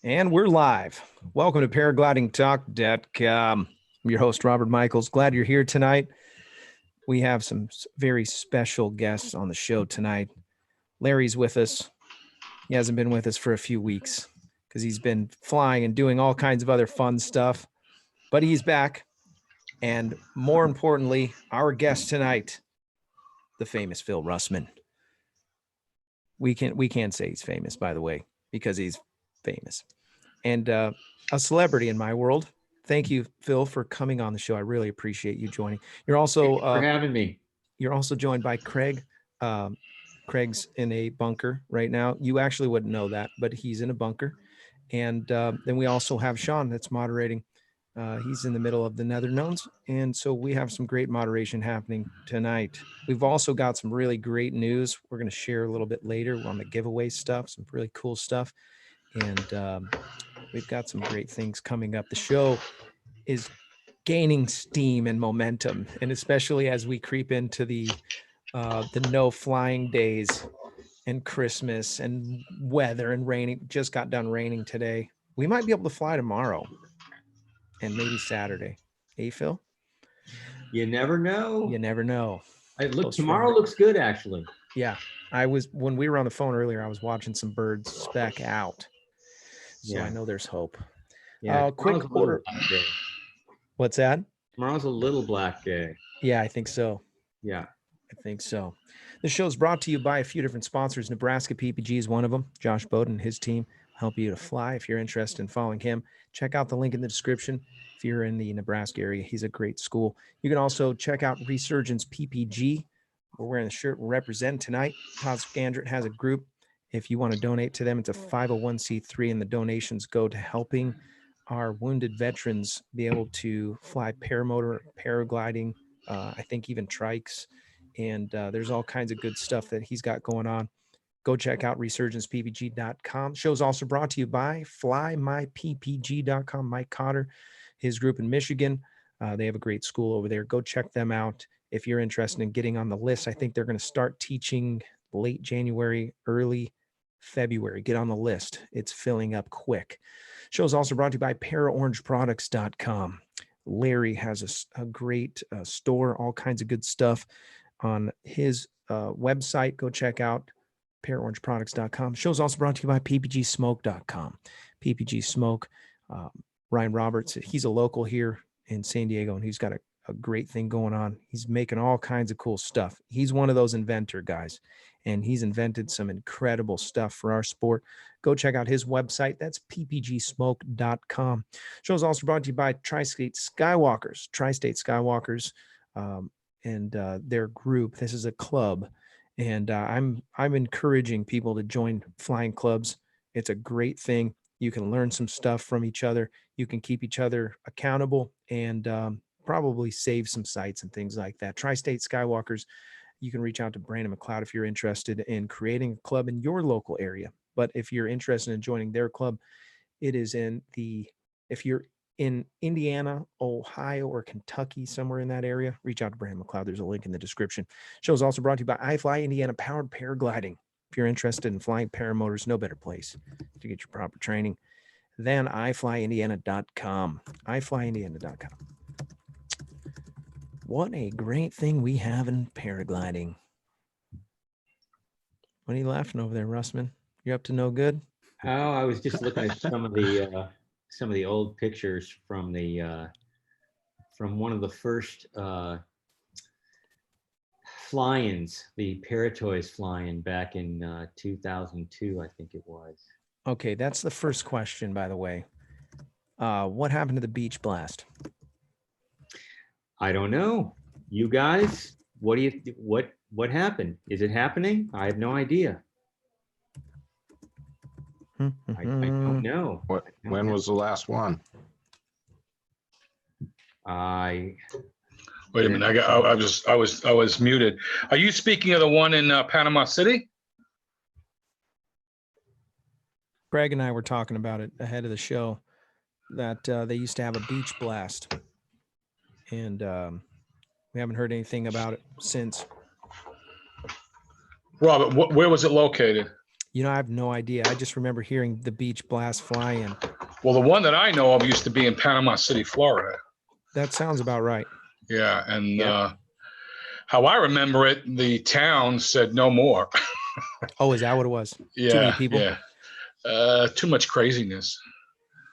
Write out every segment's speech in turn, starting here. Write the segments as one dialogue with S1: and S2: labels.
S1: And we're live. Welcome to paraglidingtalk.com. I'm your host, Robert Michiels. Glad you're here tonight. We have some very special guests on the show tonight. Larry's with us. He hasn't been with us for a few weeks because he's been flying and doing all kinds of other fun stuff. But he's back. And more importantly, our guest tonight, the famous Phil Russman. We can't say he's famous, by the way, because he's famous. And a celebrity in my world. Thank you, Phil, for coming on the show. I really appreciate you joining. You're also
S2: for having me.
S1: You're also joined by Craig. Craig's in a bunker right now. You actually wouldn't know that, but he's in a bunker. And then we also have Sean that's moderating. He's in the middle of the Nether Nones. And so we have some great moderation happening tonight. We've also got some really great news we're going to share a little bit later on the giveaway stuff, some really cool stuff. And we've got some great things coming up. The show is gaining steam and momentum, and especially as we creep into the no flying days and Christmas and weather and raining. Just got done raining today. We might be able to fly tomorrow and maybe Saturday. Hey, Phil?
S2: You never know.
S1: You never know.
S2: Tomorrow looks good, actually.
S1: Yeah. When we were on the phone earlier, I was watching some birds speck out. So yeah. I know there's hope.
S2: Yeah.
S1: Quick order. What's that?
S2: Tomorrow's a little black day.
S1: Yeah, I think so.
S2: Yeah.
S1: I think so. This show is brought to you by a few different sponsors. Nebraska PPG is one of them. Josh Bowden and his team help you to fly. If you're interested in following him, check out the link in the description. If you're in the Nebraska area, he's a great school. You can also check out Resurgence PPG. We're wearing the shirt. Represent tonight. Todd Scandrett has a group. If you want to donate to them, it's a 501c3, and the donations go to helping our wounded veterans be able to fly paramotor, paragliding, I think even trikes. And there's all kinds of good stuff that he's got going on. Go check out resurgencepppg.com. Show's also brought to you by flymyppg.com. Mike Cotter, his group in Michigan. They have a great school over there. Go check them out if you're interested in getting on the list. I think they're going to start teaching late January, early February. Get on the list. It's filling up quick. Show's also brought to you by paraorangeproducts.com. Larry has a great store, all kinds of good stuff on his website. Go check out paraorangeproducts.com. Show's also brought to you by ppgsmoke.com. PPG Smoke, Ryan Roberts, he's a local here in San Diego, and he's got a great thing going on. He's making all kinds of cool stuff. He's one of those inventor guys, and he's invented some incredible stuff for our sport. Go check out his website. That's ppgsmoke.com. Show's also brought to you by Tri-State Skywalkers, and their group. This is a club, and I'm encouraging people to join flying clubs. It's a great thing. You can learn some stuff from each other. You can keep each other accountable, and probably save some sites and things like that. Tri-State Skywalkers, you can reach out to Brandon McCloud if you're interested in creating a club in your local area. But if you're interested in joining their club, it is if you're in Indiana, Ohio, or Kentucky, somewhere in that area, reach out to Brandon McCloud. There's a link in the description. Show is also brought to you by iFly Indiana Powered Paragliding. If you're interested in flying paramotors, no better place to get your proper training than iflyindiana.com. iflyindiana.com. What a great thing we have in paragliding. What are you laughing over there, Russman? You're up to no good?
S2: Oh, I was just looking at some of the old pictures from one of the first fly-ins, the Paratoys fly-in back in 2002, I think it was.
S1: Okay, that's the first question, by the way. What happened to the beach blast?
S2: I don't know. You guys, what happened? Is it happening? I have no idea. I don't know.
S3: When was the last one?
S2: Wait
S3: a minute. I was muted. Are you speaking of the one in Panama City?
S1: Greg and I were talking about it ahead of the show, that they used to have a beach blast, and we haven't heard anything about it since.
S3: Robert, where was it located?
S1: You know, I have no idea. I just remember hearing the beach blast fly in.
S3: Well, the one that I know of used to be in Panama City, Florida.
S1: That sounds about right.
S3: Yeah, and
S2: Yep.
S3: how I remember it, the town said no more.
S1: Oh, is that what it was?
S3: Yeah,
S1: Too many people?
S3: yeah. Too much craziness.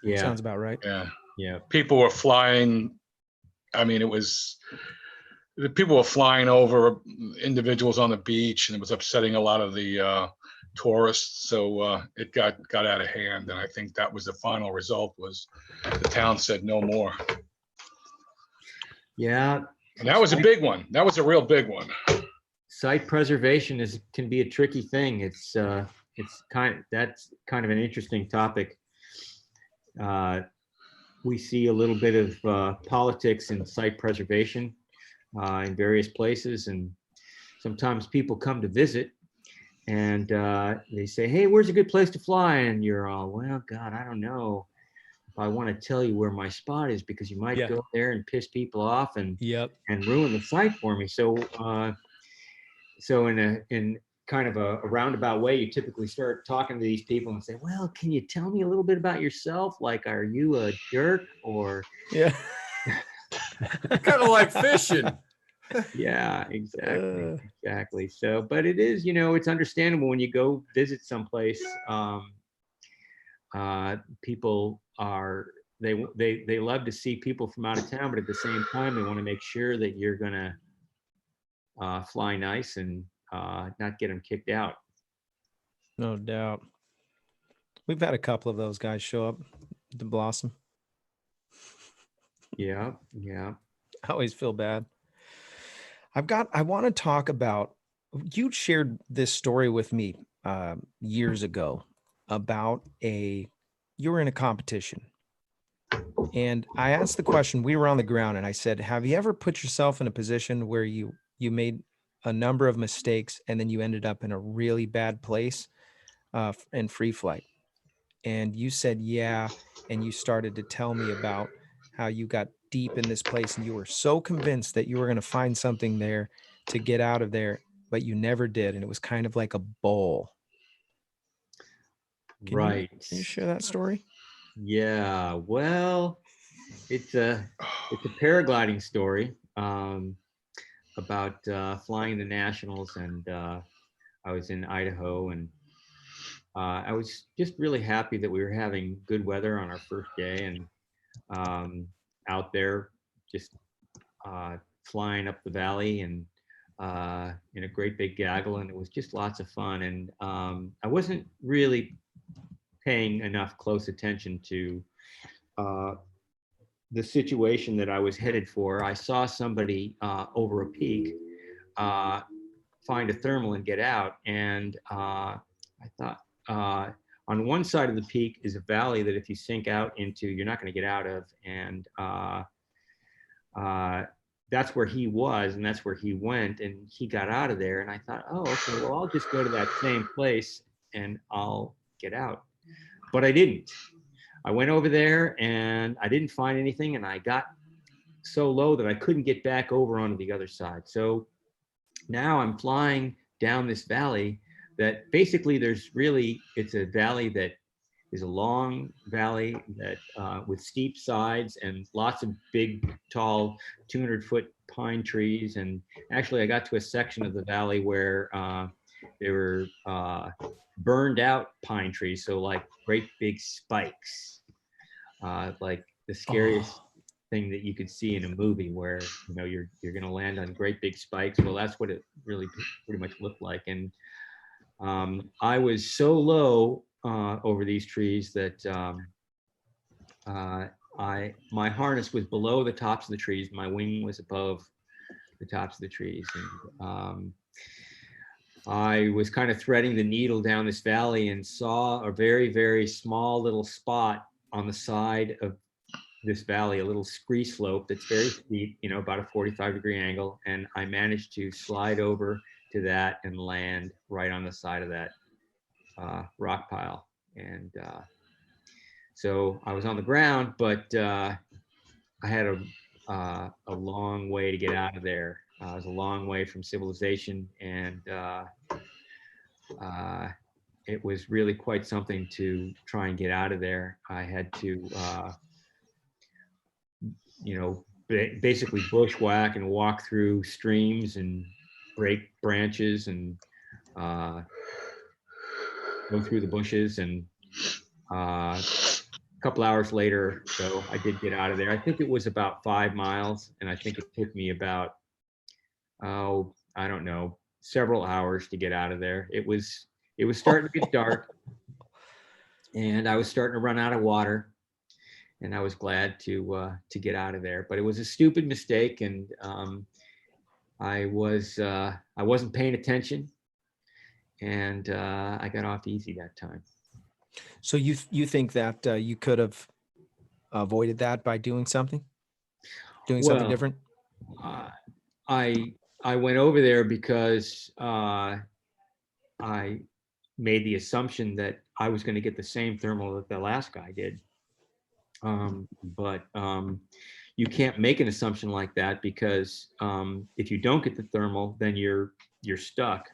S2: Yeah.
S1: Sounds about right.
S3: Yeah,
S2: Yeah.
S3: people were flying. I mean, the people were flying over individuals on the beach, and it was upsetting a lot of the tourists. So it got out of hand, and I think that was the final result. Was the town said no more,
S2: Yeah.
S3: and that was a big one. That was a real big one.
S2: Site preservation can be a tricky thing. That's kind of an interesting topic. We see a little bit of politics and site preservation in various places, and sometimes people come to visit and they say, "Hey, where's a good place to fly?" And you're all, "Well, God, I don't know if I want to tell you where my spot is, because you might
S1: Yeah.
S2: go there and piss people off and
S1: Yep.
S2: ruin the site for me." So in kind of a roundabout way, you typically start talking to these people and say, "Well, can you tell me a little bit about yourself? Like, are you a jerk or?"
S1: Yeah.
S4: Kind of like fishing.
S2: Yeah, exactly. So, but it is, it's understandable when you go visit someplace. People they love to see people from out of town, but at the same time, they want to make sure that you're gonna fly nice and not get them kicked out.
S1: No doubt. We've had a couple of those guys show up to Blossom.
S2: Yeah, yeah.
S1: I always feel bad. I want to talk about, you shared this story with me years ago about you were in a competition. And I asked the question, we were on the ground, and I said, have you ever put yourself in a position where you made a number of mistakes and then you ended up in a really bad place in free flight? And you said, yeah. And you started to tell me about how you got deep in this place and you were so convinced that you were going to find something there to get out of there, but you never did. And it was kind of like a bowl.
S2: Right.
S1: Can you share that story?
S2: Yeah. Well, it's a paragliding story about flying the nationals, and I was in Idaho, and I was just really happy that we were having good weather on our first day, and out there just flying up the valley and in a great big gaggle, and it was just lots of fun. And I wasn't really paying enough close attention to the situation that I was headed for. I saw somebody over a peak find a thermal and get out, and I thought, on one side of the peak is a valley that if you sink out into, you're not going to get out of. And that's where he was, and that's where he went, and he got out of there. And I thought, oh, okay, well, I'll just go to that same place and I'll get out. But I didn't. I went over there and I didn't find anything, and I got so low that I couldn't get back over onto the other side. So now I'm flying down this valley that basically it's a valley that is a long valley that with steep sides and lots of big, tall, 200-foot pine trees. And actually, I got to a section of the valley where there were burned out pine trees, so like great big spikes, like the scariest thing that you could see in a movie, where you're going to land on great big spikes. Well, that's what it really pretty much looked like. And I was so low over these trees that my harness was below the tops of the trees. My wing was above the tops of the trees. And I was kind of threading the needle down this valley and saw a very, very small little spot on the side of this valley, a little scree slope that's very steep, about a 45-degree angle. And I managed to slide over to that and land right on the side of that rock pile. And so I was on the ground, but I had a long way to get out of there. I was a long way from civilization, and it was really quite something to try and get out of there. I had to, you know, basically bushwhack and walk through streams and break branches and go through the bushes. And a couple hours later, so I did get out of there. I think it was about 5 miles, and I think it took me about, oh, I don't know, several hours to get out of there. It was starting to get dark, and I was starting to run out of water, and I was glad to get out of there. But it was a stupid mistake, and I wasn't paying attention, and I got off easy that time.
S1: So you think that you could have avoided that by doing something
S2: Well,
S1: different?
S2: I went over there because I made the assumption that I was going to get the same thermal that the last guy did. But you can't make an assumption like that, because if you don't get the thermal, then you're stuck,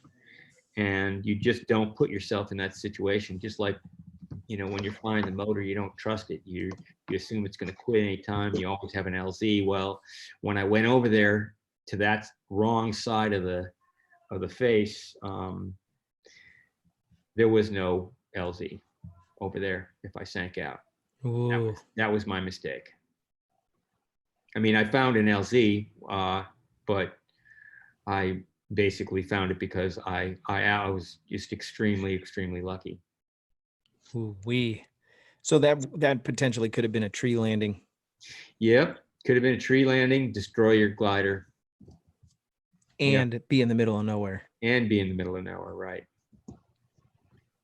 S2: and you just don't put yourself in that situation. Just like, you know, when you're flying the motor, you don't trust it. You assume it's going to quit anytime. You always have an LZ. Well, when I went over there to that wrong side of the face, there was no LZ over there if I sank out. That was my mistake. I mean, I found an LZ, but I basically found it because I was just extremely lucky.
S1: Ooh-wee. So that potentially could have been a tree landing.
S2: Yep, could have been a tree landing, destroy your glider,
S1: and be in the middle of nowhere.
S2: And be in the middle of nowhere, right?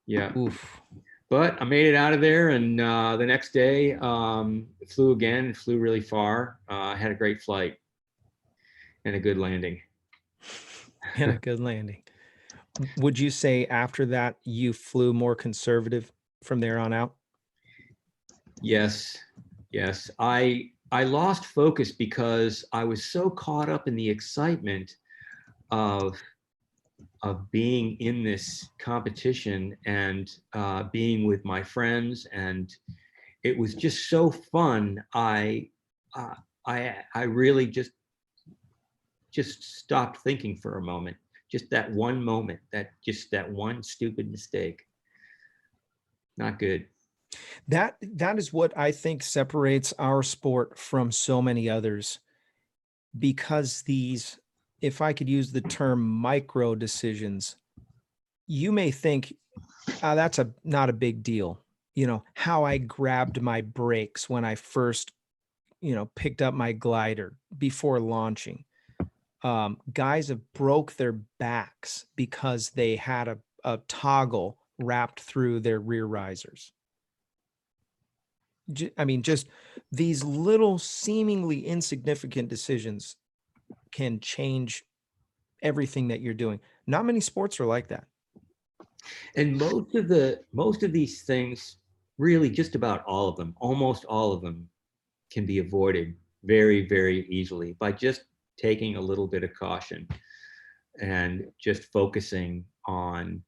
S2: Yeah.
S1: Oof.
S2: But I made it out of there, and the next day flew again, flew really far. Had a great flight and a good landing.
S1: And a good landing. Would you say after that you flew more conservative from there on out?
S2: Yes. I lost focus because I was so caught up in the excitement of being in this competition and being with my friends, and it was just so fun. I really just stopped thinking for a moment. Just that one moment, that one stupid mistake. Not good.
S1: That is what I think separates our sport from so many others, because these, if I could use the term, micro decisions, you may think, oh, that's not a big deal. You know, how I grabbed my brakes when I first, picked up my glider before launching. Guys have broke their backs because they had a toggle wrapped through their rear risers. I mean, just these little seemingly insignificant decisions can change everything that you're doing. Not many sports are like that.
S2: And most of these things, really just about all of them, almost all of them, can be avoided very, very easily by just taking a little bit of caution and just focusing on,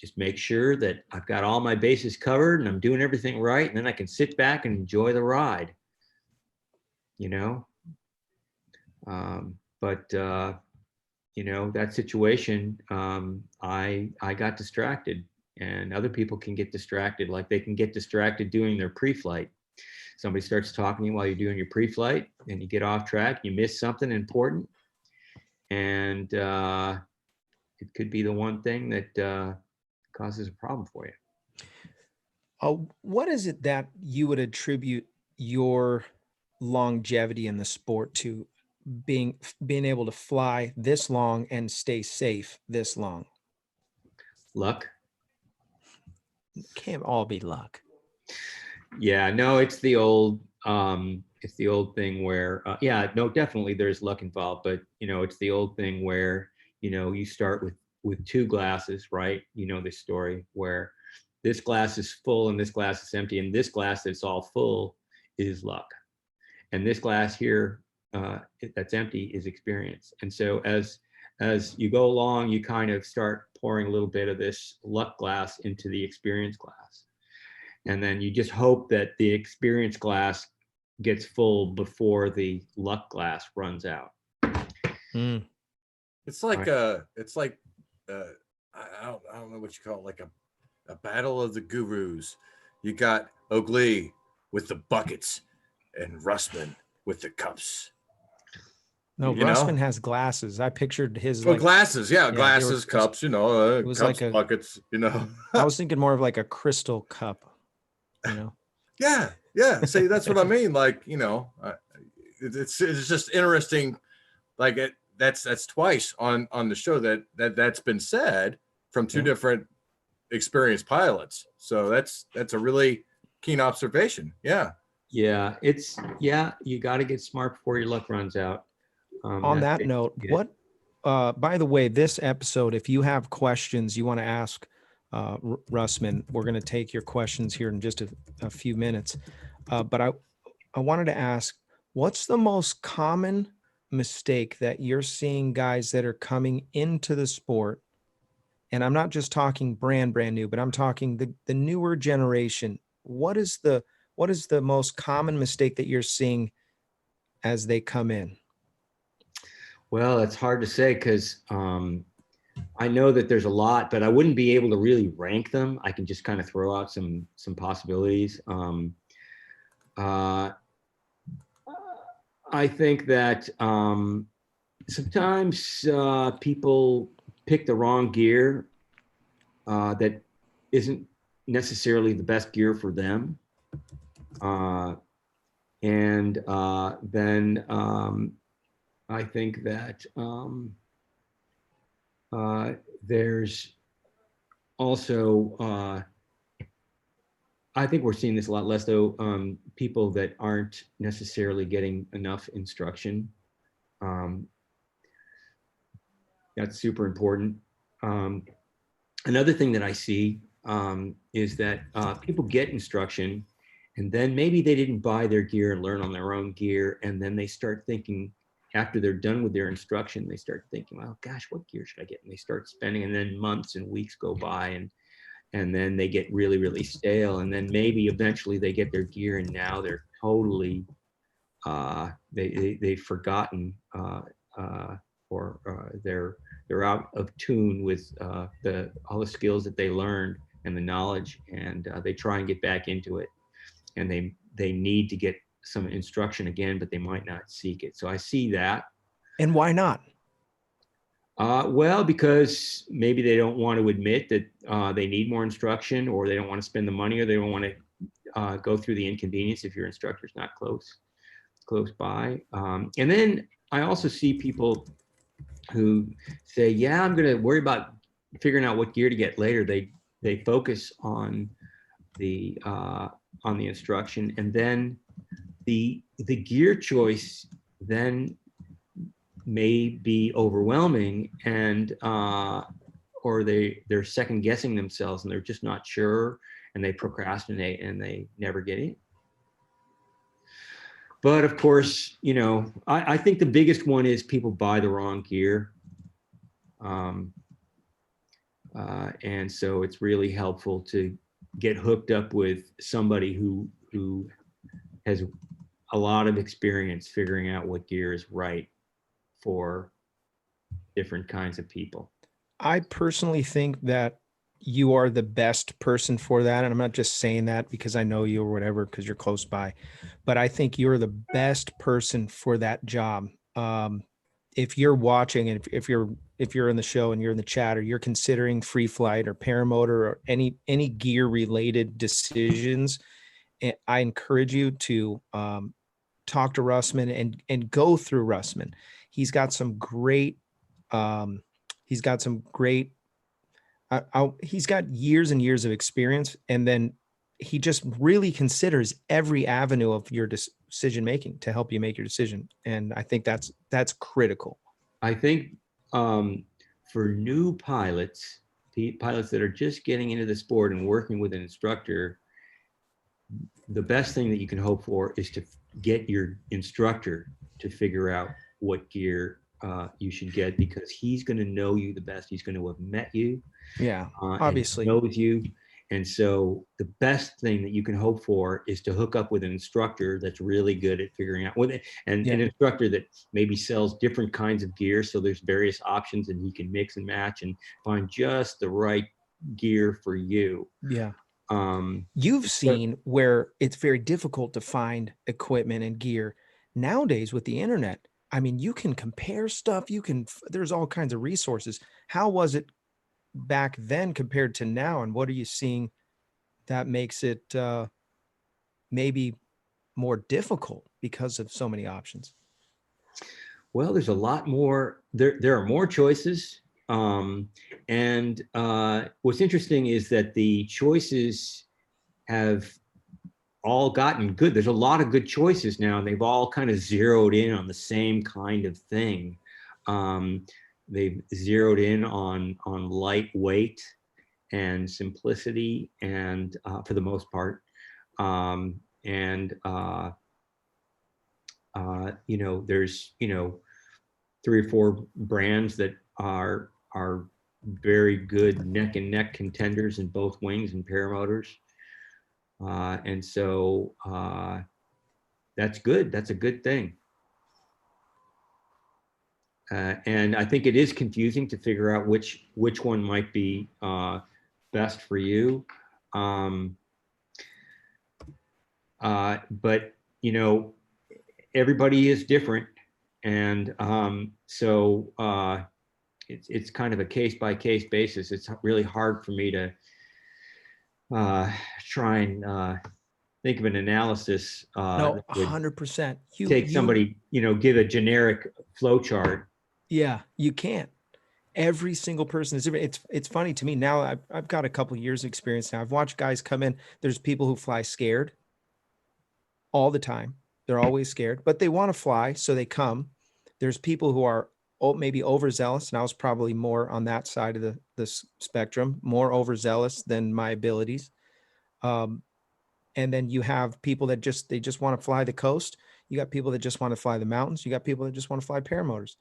S2: just make sure that I've got all my bases covered and I'm doing everything right, and then I can sit back and enjoy the ride, that situation, I got distracted, and other people can get distracted. Like, they can get distracted doing their pre-flight. Somebody starts talking to you while you're doing your pre-flight, and you get off track, you miss something important, and it could be the one thing that causes a problem for you.
S1: What is it that you would attribute your longevity in the sport to, being able to fly this long and stay safe this long?
S2: Luck.
S1: It can't all be luck.
S2: Yeah, no, it's the old thing where, no, definitely there's luck involved, but it's the old thing where, you start with 2 glasses, right? This story where this glass is full and this glass is empty, and this glass that's all full is luck. And this glass here that's empty is experience. And so as as you go along, you kind of start pouring a little bit of this luck glass into the experience glass. And then you just hope that the experience glass gets full before the luck glass runs out.
S4: It's like I don't know what you call it, like a battle of the gurus. You got Oakley with the buckets and Russman with the cups.
S1: No, Russman has glasses. I pictured his
S4: glasses, glasses, cups, it was cups, like buckets,
S1: I was thinking more of like a crystal cup,
S4: Yeah. See, that's what I mean. Like, it's just interesting. Like that's twice on the show that's been said from two different experienced pilots. So that's a really keen observation. Yeah.
S2: Yeah, you got to get smart before your luck runs out.
S1: On that note, by the way, this episode, if you have questions you want to ask Russman, we're going to take your questions here in just a few minutes. But I wanted to ask, what's the most common mistake that you're seeing guys that are coming into the sport? And I'm not just talking brand new, but I'm talking the newer generation. What is the most common mistake that you're seeing as they come in?
S2: Well, it's hard to say because I know that there's a lot, but I wouldn't be able to really rank them. I can just kind of throw out some possibilities. I think that sometimes people pick the wrong gear that isn't necessarily the best gear for them. And then I think that there's also, I think we're seeing this a lot less though, people that aren't necessarily getting enough instruction. That's super important. Another thing that I see is that people get instruction and then maybe they didn't buy their gear and learn on their own gear. And then they start thinking, after they're done with their instruction, they start thinking, well, gosh, what gear should I get? And they start spending, and then months and weeks go by, and then they get really, really stale. And then maybe eventually they get their gear and now they're totally, they've forgotten or they're out of tune with all the skills that they learned and the knowledge, and they try and get back into it. And they need to get some instruction again, but they might not seek it. So I see that.
S1: And why not?
S2: Well, because maybe they don't want to admit that they need more instruction, or they don't want to spend the money, or they don't want to go through the inconvenience if your instructor's not close by. And then I also see people who say, yeah, I'm going to worry about figuring out what gear to get later. They focus on the instruction, and then the gear choice then may be overwhelming, and or they're second guessing themselves and they're just not sure, and they procrastinate and they never get in. But of course, I think the biggest one is people buy the wrong gear. And so it's really helpful to get hooked up with somebody who has a lot of experience figuring out what gear is right for different kinds of people.
S1: I personally think that you are the best person for that. And I'm not just saying that because I know you or whatever, because you're close by, but I think you're the best person for that job. If you're watching, and if you're in the show and you're in the chat, or you're considering free flight or paramotor or any gear related decisions, I encourage you to talk to Russman and go through Russman. He's got some great he's got years and years of experience, and then he just really considers every avenue of your decision making to help you make your decision. And I think that's critical.
S2: I think for new pilots that are just getting into the sport and working with an instructor, the best thing that you can hope for is to get your instructor to figure out what gear you should get, because he's going to know you the best. He's going to have met you.
S1: Yeah,
S2: And
S1: obviously.
S2: he knows you. And so the best thing that you can hope for is to hook up with an instructor that's really good at figuring out an instructor that maybe sells different kinds of gear. So there's various options and he can mix and match and find just the right gear for you.
S1: Yeah. You've seen where it's very difficult to find equipment and gear nowadays with the internet. I mean, you can compare stuff. There's all kinds of resources. How was it back then compared to now? And what are you seeing that makes it maybe more difficult because of so many options?
S2: Well, there's a lot more. There are more choices. And what's interesting is that the choices have all gotten good. There's a lot of good choices now, and they've all kind of zeroed in on the same kind of thing. They've zeroed in on lightweight and simplicity, and for the most part, there's 3 or 4 brands that are very good neck and neck contenders in both wings and paramotors. And so that's good. That's a good thing. And I think it is confusing to figure out which one might be best for you. But everybody is different, and so it's kind of a case-by-case basis. It's really hard for me to try and think of an analysis.
S1: No, 100%.
S2: Take somebody, give a generic flow chart.
S1: Yeah, you can't. Every single person is different. It's funny to me now. I've got a couple of years of experience now. I've watched guys come in. There's people who fly scared all the time. They're always scared, but they want to fly, so they come. There's people who are maybe overzealous, and I was probably more on that side of the spectrum, more overzealous than my abilities. And then you have people that just want to fly the coast. You got people that just want to fly the mountains. You got people that just want to fly paramotors.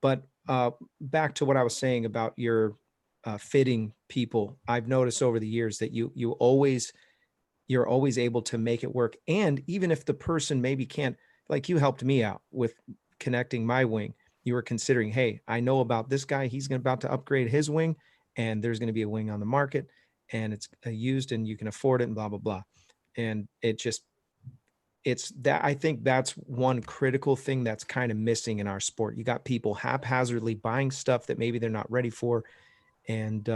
S1: But back to what I was saying about your fitting people, I've noticed over the years that you're always able to make it work. And even if the person maybe can't, like you helped me out with connecting my wing, you were considering, hey, I know about this guy. He's about to upgrade his wing, and there's going to be a wing on the market, and it's used, and you can afford it, and blah, blah, blah. And it's that, I think that's one critical thing that's kind of missing in our sport. You got people haphazardly buying stuff that maybe they're not ready for, and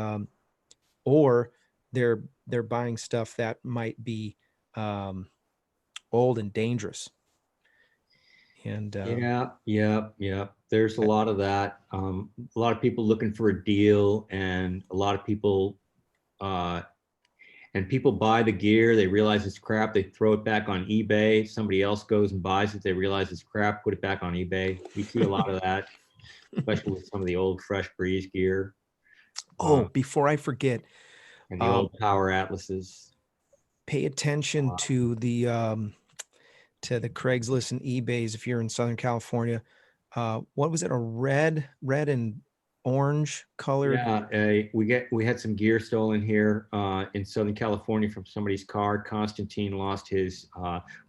S1: or they're buying stuff that might be old and dangerous. And
S2: yeah. There's a lot of that. A lot of people looking for a deal, and a lot of people and people buy the gear, they realize it's crap, they throw it back on eBay. Somebody else goes and buys it, they realize it's crap, put it back on eBay. We see a lot of that, especially with some of the old Fresh Breeze gear.
S1: Before I forget,
S2: and the old Power Atlases.
S1: Pay attention to the Craigslist and eBays if you're in Southern California. What was it? A red and orange colored?
S2: Yeah, we had some gear stolen here in Southern California from somebody's car. Constantine lost his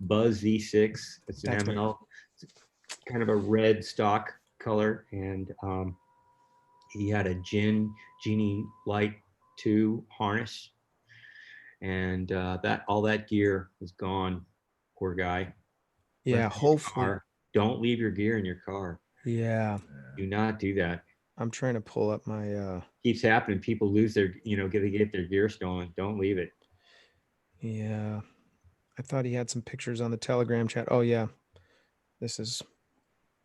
S2: Buzz Z6. It's an ML. It's kind of a red stock color, and he had a Genie Light 2 harness, and all that gear is gone. Poor guy.
S1: Yeah, hopefully.
S2: Don't leave your gear in your car.
S1: Yeah.
S2: Do not do that.
S1: I'm trying to pull up my
S2: keeps happening. People lose their, get their gear stolen. Don't leave it.
S1: Yeah. I thought he had some pictures on the Telegram chat. Oh yeah. That's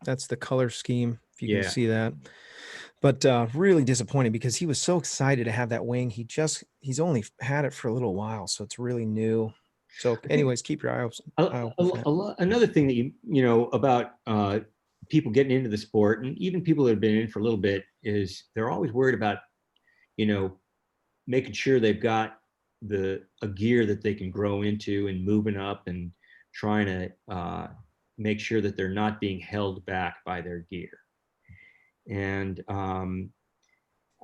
S1: the color scheme, if you can see that. But really disappointing, because he was so excited to have that wing. He's only had it for a little while, so it's really new. So anyways, keep your eye open.
S2: Another thing that you know about people getting into the sport, and even people that have been in for a little bit, is they're always worried about, making sure they've got a gear that they can grow into and moving up, and trying to make sure that they're not being held back by their gear. And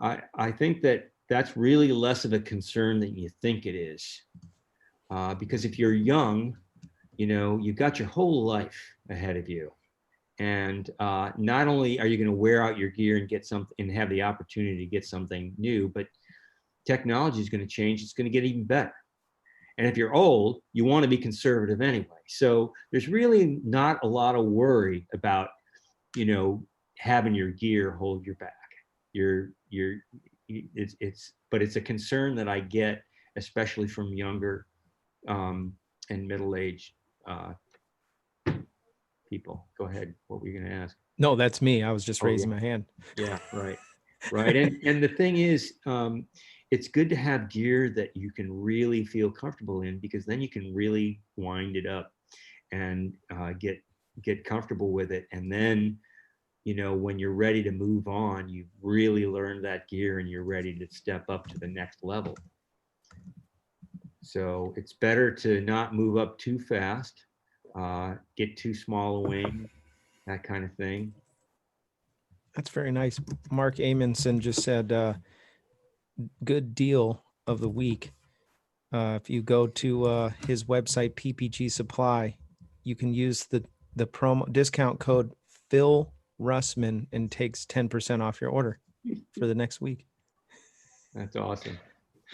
S2: I think that that's really less of a concern than you think it is. Because if you're young, you know, you've got your whole life ahead of you. And not only are you going to wear out your gear and get something and have the opportunity to get something new, but technology is going to change. It's going to get even better. And if you're old, you want to be conservative anyway. So there's really not a lot of worry about, you know, having your gear hold your back. But it's a concern that I get, especially from younger and middle-aged people. Go ahead. What were you going to ask?
S1: No, that's me. I was just raising my hand.
S2: Yeah, right. Right. And the thing is, it's good to have gear that you can really feel comfortable in, because then you can really wind it up and get comfortable with it. And then, you know, when you're ready to move on, you've really learned that gear and you're ready to step up to the next level. So it's better to not move up too fast, get too small a wing, that kind of thing.
S1: That's very nice. Mark Amundsen just said, good deal of the week. If you go to his website, PPG Supply, you can use the promo discount code Phil Russman and takes 10% off your order for the next week.
S2: That's awesome.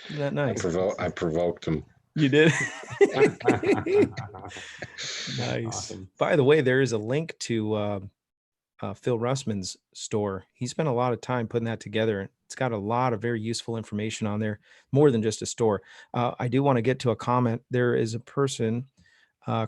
S1: Isn't that nice?
S5: I provoked him.
S1: You did. Nice.
S2: Awesome.
S1: By the way, there is a link to Phil Russman's store. He spent a lot of time putting that together. It's got a lot of very useful information on there, more than just a store. I do want to get to a comment. There is a person,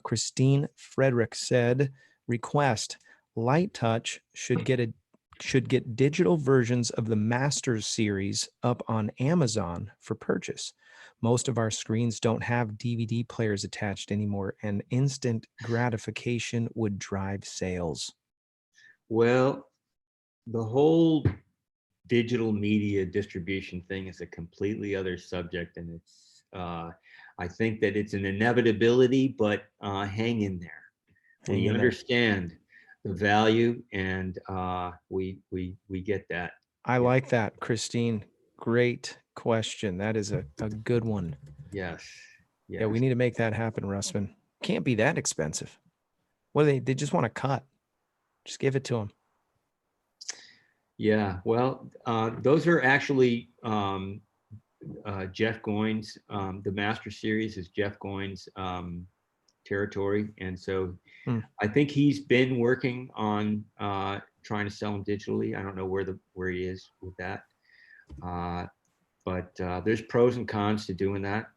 S1: Christine Frederick said, request Light Touch should get digital versions of the Masters series up on Amazon for purchase. Most of our screens don't have DVD players attached anymore, and instant gratification would drive sales.
S2: Well, the whole digital media distribution thing is a completely other subject, and it's I think that it's an inevitability, but hang in there. We understand the value, and we get that.
S1: I like that, Christine. Great question. That is a good one.
S2: Yes.
S1: Yeah, we need to make that happen, Russman. Can't be that expensive. What do they just want to cut? Just give it to them.
S2: Yeah, well, those are actually Jeff Goins. The Master Series is Jeff Goins' territory, and so I think he's been working on trying to sell them digitally. I don't know where he is with that, but there's pros and cons to doing that.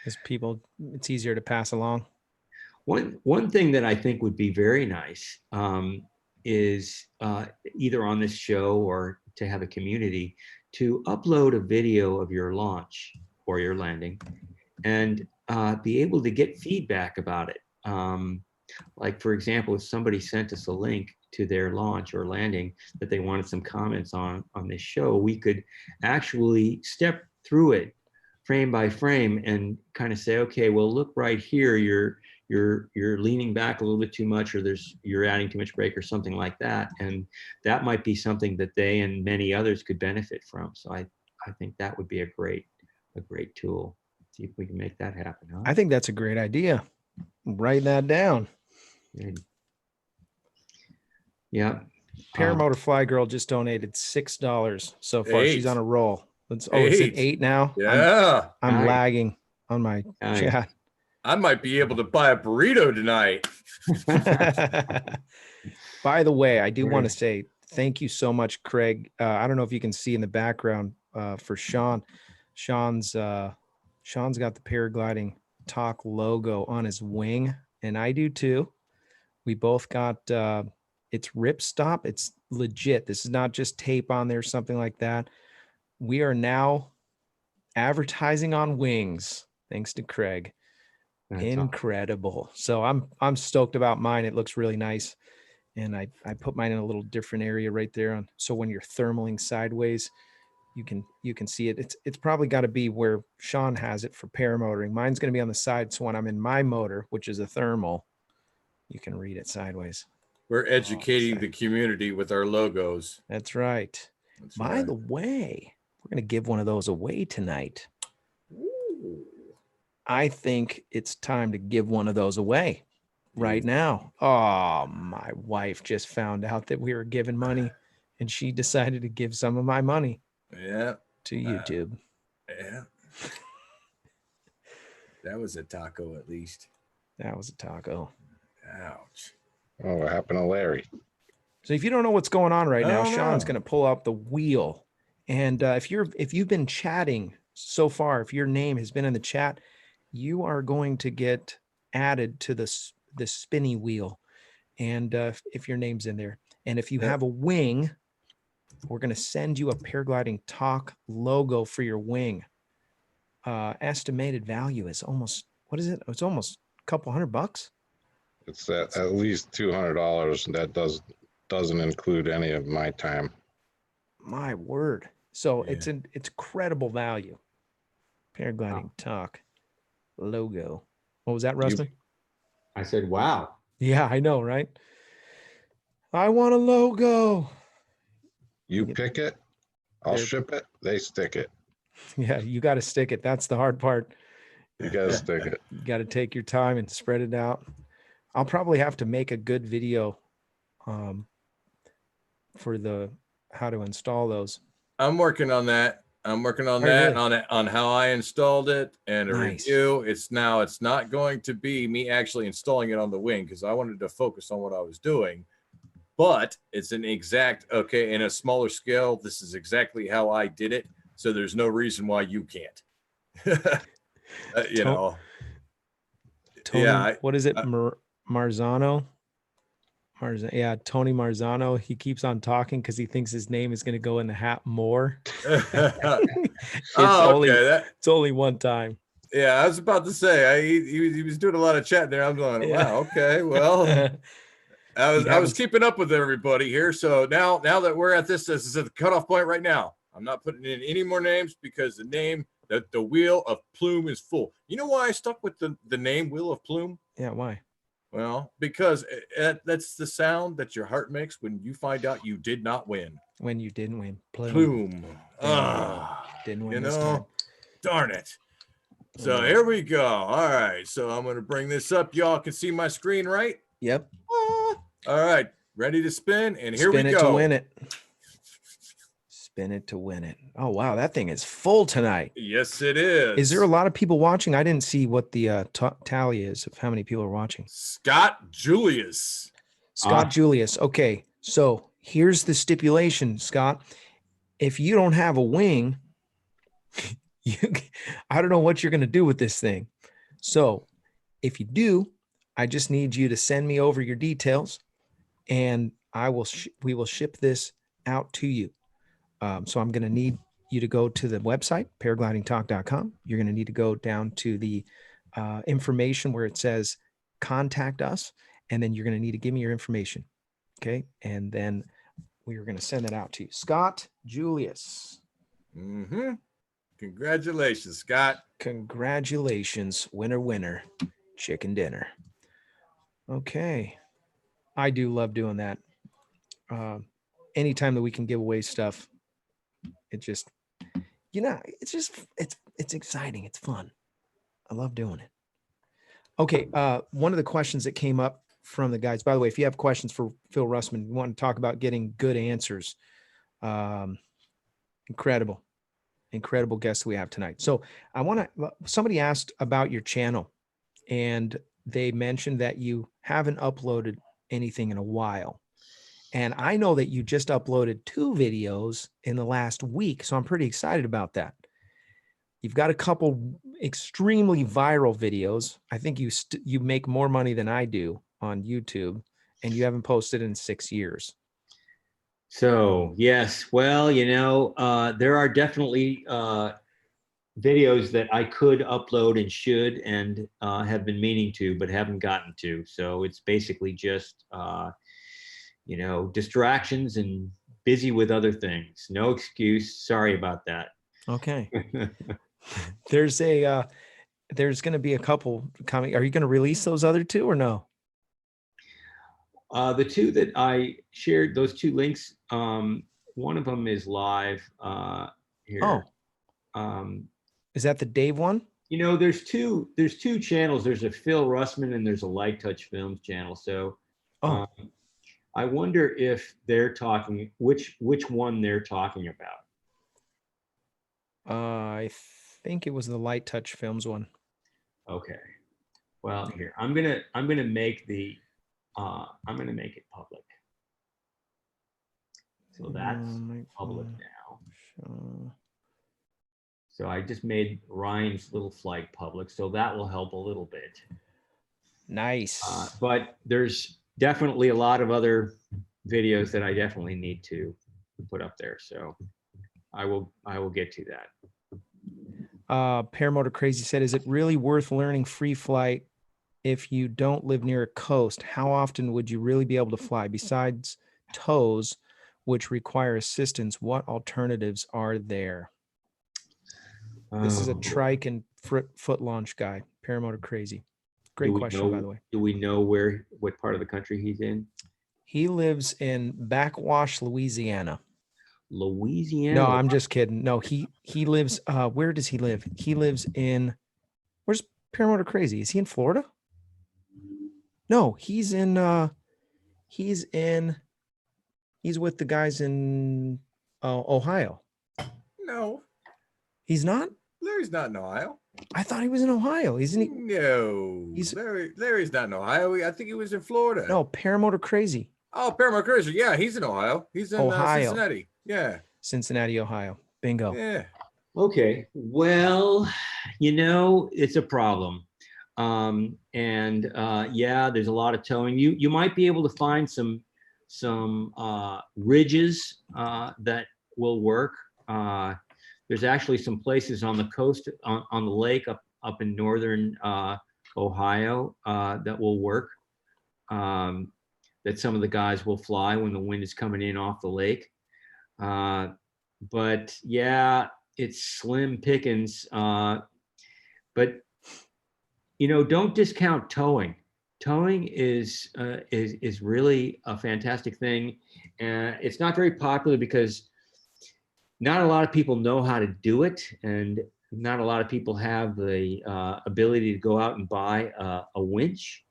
S1: As people, it's easier to pass along.
S2: One thing that I think would be very nice is either on this show or to have a community to upload a video of your launch or your landing and be able to get feedback about it. Like, for example, if somebody sent us a link to their launch or landing that they wanted some comments on this show, we could actually step through it frame by frame and kind of say, okay, well, look right here, you're leaning back a little bit too much, or you're adding too much brake or something like that. And that might be something that they and many others could benefit from. So I think that would be a great tool. See if we can make that happen. Huh?
S1: I think that's a great idea. Write that down.
S2: Good. Yeah.
S1: Paramotor Flygirl just donated $6 so far.
S4: 8.
S1: She's on a roll. Is it 8 now?
S4: Yeah.
S1: I'm lagging on my chat.
S4: I might be able to buy a burrito tonight.
S1: By the way, I do want to say thank you so much, Craig. I don't know if you can see in the background for Sean. Sean's got the Paragliding Talk logo on his wing, and I do too. We both got it's ripstop. It's legit. This is not just tape on there, something like that. We are now advertising on wings, thanks to Craig. That's incredible. Awesome. So I'm stoked about mine. It looks really nice. And I put mine in a little different area right there on, so when you're thermaling sideways, you can see it. It's probably got to be where Sean has it for paramotoring. Mine's going to be on the side, so when I'm in my motor, which is a thermal, you can read it sideways.
S4: We're educating
S1: sorry.
S4: the community with our logos.
S1: That's right.
S4: That's
S1: By
S4: right.
S1: the way, we're going to give one of those away tonight.
S4: Ooh.
S1: I think it's time to give one of those away right now. Oh, my wife just found out that we were giving money and she decided to give some of my money
S4: Yeah.
S1: to YouTube.
S4: Yeah. That was a taco at least.
S1: That was a taco.
S4: Ouch.
S5: Oh, what happened to Larry?
S1: So if you don't know what's going on right now,
S4: Oh,
S1: Sean's
S4: no.
S1: going to pull up the wheel. And if you've been chatting so far, if your name has been in the chat, you are going to get added to the spinny wheel. And if your name's in there, and if you have a wing, we're going to send you a Paragliding Talk logo for your wing. Estimated value is almost, what is it? It's almost a couple $100.
S5: It's at least $200. That doesn't include any of my time.
S1: My word. So
S4: Yeah.
S1: it's credible value. Paragliding Talk logo. What was that, Russman?
S2: I said, wow.
S1: Yeah, I know, right? I want a logo.
S5: You pick it, I'll ship it, they stick it.
S1: Yeah, you got to stick it. That's the hard part.
S5: You gotta stick it.
S1: You got to take your time and spread it out. I'll probably have to make a good video for the how to install those.
S4: I'm working on that. I'm working on
S1: Are you
S4: that,
S1: really?
S4: on how I installed it and a
S1: Nice.
S4: review. It's not going to be me actually installing it on the wing because I wanted to focus on what I was doing. But it's an exact, okay, in a smaller scale, this is exactly how I did it. So there's no reason why you can't. You know.
S1: Tony,
S4: Yeah,
S1: what is it? Marzano? Yeah, Tony Marzano. He keeps on talking because he thinks his name is going to go in the hat more. It's only one time.
S4: Yeah, I was about to say he was doing a lot of chat there. I'm going, wow, okay, well, I was keeping up with everybody here. So now that we're at this is at the cutoff point right now. I'm not putting in any more names because the Wheel of Plume is full. You know why I stuck with the name Wheel of Plume?
S1: Yeah, why?
S4: Well, because that's the sound that your heart makes when you find out you did not win.
S1: When you didn't win.
S4: Plume.
S1: Didn't win
S4: You
S1: this time.
S4: know, darn it. So here we go. All right. So I'm going to bring this up. Y'all can see my screen, right?
S1: Yep.
S4: All right. Ready to spin. And here
S1: Spin
S4: we
S1: it
S4: go.
S1: to win it. Spin it to win it. Oh, wow. That thing is full tonight.
S4: Yes, it is.
S1: Is there a lot of people watching? I didn't see what the tally is of how many people are watching.
S4: Scott Julius.
S1: Scott Julius. Okay. So here's the stipulation, Scott. If you don't have a wing, I don't know what you're going to do with this thing. So if you do, I just need you to send me over your details and we will ship this out to you. So I'm going to need you to go to the website, paraglidingtalk.com. You're going to need to go down to the information where it says contact us. And then you're going to need to give me your information. Okay. And then we are going to send that out to you. Scott Julius.
S4: Mm-hmm. Congratulations, Scott.
S1: Congratulations. Winner, winner. Chicken dinner. Okay. I do love doing that. Anytime that we can give away stuff, it just, it's exciting. It's fun. I love doing it. Okay. One of the questions that came up from the guys, by the way, if you have questions for Phil Russman, you want to talk about getting good answers. Incredible guests we have tonight. So somebody asked about your channel and they mentioned that you haven't uploaded anything in a while. And I know that you just uploaded 2 videos in the last week. So I'm pretty excited about that. You've got a couple extremely viral videos. I think you make more money than I do on YouTube, and you haven't posted in 6 years.
S2: So yes, well, there are definitely videos that I could upload and should and have been meaning to, but haven't gotten to. So it's basically just distractions and busy with other things. No excuse. Sorry about that.
S1: Okay. There's going to be a couple coming. Are you going to release those other 2 or no?
S2: The two that I shared, those two links, one of them is live here.
S1: Oh,
S2: Um,
S1: is that the Dave one?
S2: you know, there's two channels. There's a Phil Russman and there's a Light Touch Films channel. So
S1: Oh,
S2: I wonder if they're talking, which one they're talking about.
S1: I think it was the Light Touch Films one.
S2: Okay. Well, here, I'm gonna make the I'm gonna make it public. So that's public now. So I just made Ryan's little flight public, so that will help a little bit.
S1: Nice.
S2: But there's definitely a lot of other videos that I definitely need to put up there. So I will get to that.
S1: Paramotor Crazy said, is it really worth learning free flight if you don't live near a coast? How often would you really be able to fly? Besides tows, which require assistance, what alternatives are there? This is a trike and foot launch guy, Paramotor Crazy. Great question, by the way.
S2: Do we know what part of the country he's in?
S1: He lives in Backwash, Louisiana.
S2: Louisiana?
S1: No, I'm just kidding. No, he lives, where does he live? He lives in, where's Paramotor Crazy? Is he in Florida? No, he's with the guys in Ohio.
S4: No,
S1: He's not?
S4: Larry's not in Ohio.
S1: I thought he was in Ohio. Isn't he?
S4: No, Larry's not in Ohio. I think he was in Florida.
S1: No, Paramotor Crazy.
S4: Oh, Paramotor Crazy. Yeah, he's in Ohio. He's in
S1: Ohio.
S4: Cincinnati. Yeah.
S1: Cincinnati, Ohio. Bingo.
S4: Yeah.
S2: Okay. Well, you know, it's a problem. Yeah, there's a lot of towing. You might be able to find some ridges that will work. There's actually some places on the coast, on the lake up in northern Ohio that will work, that some of the guys will fly when the wind is coming in off the lake. But yeah, it's slim pickings. But you know, don't discount towing. Towing is really a fantastic thing. It's not very popular because not a lot of people know how to do it, and not a lot of people have the ability to go out and buy a winch.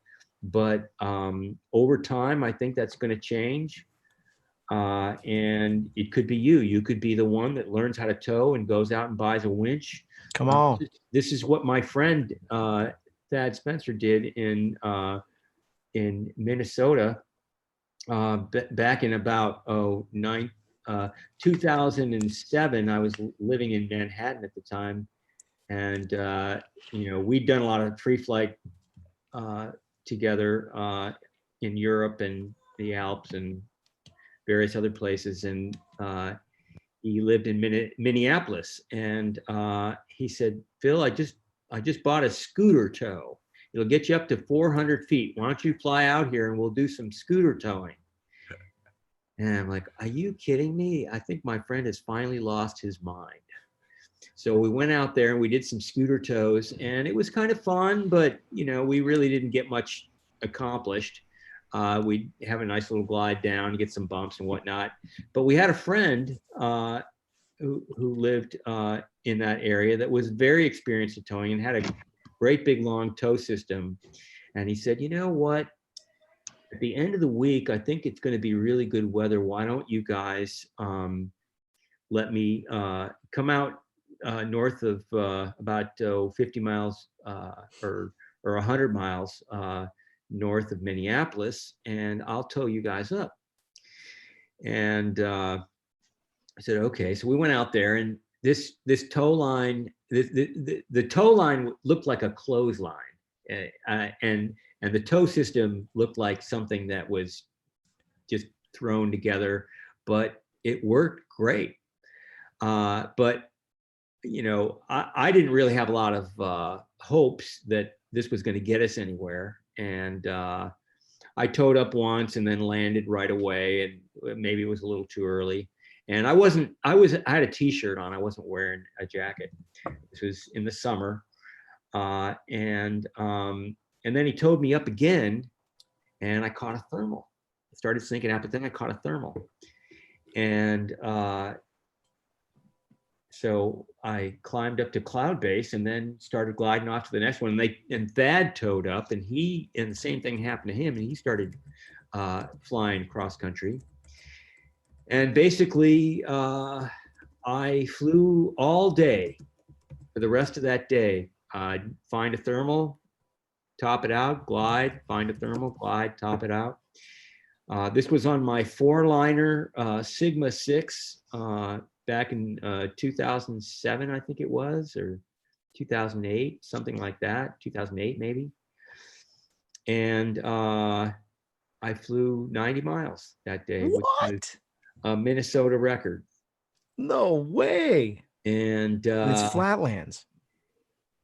S2: But over time, I think that's going to change. And it could be you. You could be the one that learns how to tow and goes out and buys a winch.
S1: Come on.
S2: This is what my friend Thad Spencer did in Minnesota back in about 2007. I was living in Manhattan at the time, and you know, we'd done a lot of free flight together in Europe and the Alps and various other places, and he lived in Minneapolis, and he said, Phil, I just bought a scooter tow. It'll get you up to 400 feet. Why don't you fly out here and we'll do some scooter towing? And I'm like, are you kidding me? I think my friend has finally lost his mind. So we went out there and we did some scooter tows, and it was kind of fun, but you know, we really didn't get much accomplished. We'd have a nice little glide down, get some bumps and whatnot. But we had a friend who lived in that area that was very experienced at towing and had a great big long tow system. And he said, you know what? At the end of the week, I think it's going to be really good weather. Why don't you guys let me come out north of about 50 miles or 100 miles north of Minneapolis, and I'll tow you guys up. And I said, okay. So we went out there, and this tow line, the tow line looked like a clothesline, and the tow system looked like something that was just thrown together, but it worked great. But you know, I didn't really have a lot of hopes that this was going to get us anywhere. And I towed up once and then landed right away, and maybe it was a little too early. And I had a t-shirt on. I wasn't wearing a jacket. This was in the summer. And then he towed me up again, and I caught a thermal. started sinking out, but then I caught a thermal. And so I climbed up to cloud base and then started gliding off to the next one. And Thad towed up, and the same thing happened to him, and he started flying cross country. And basically, I flew all day for the rest of that day. I'd find a thermal, top it out, glide, find a thermal, glide, top it out. This was on my 4-liner Sigma 6 back in 2007, I think it was, or 2008, something like that, 2008 maybe. And I flew 90 miles that day, which was a Minnesota record.
S1: No way.
S2: And
S1: it's flatlands.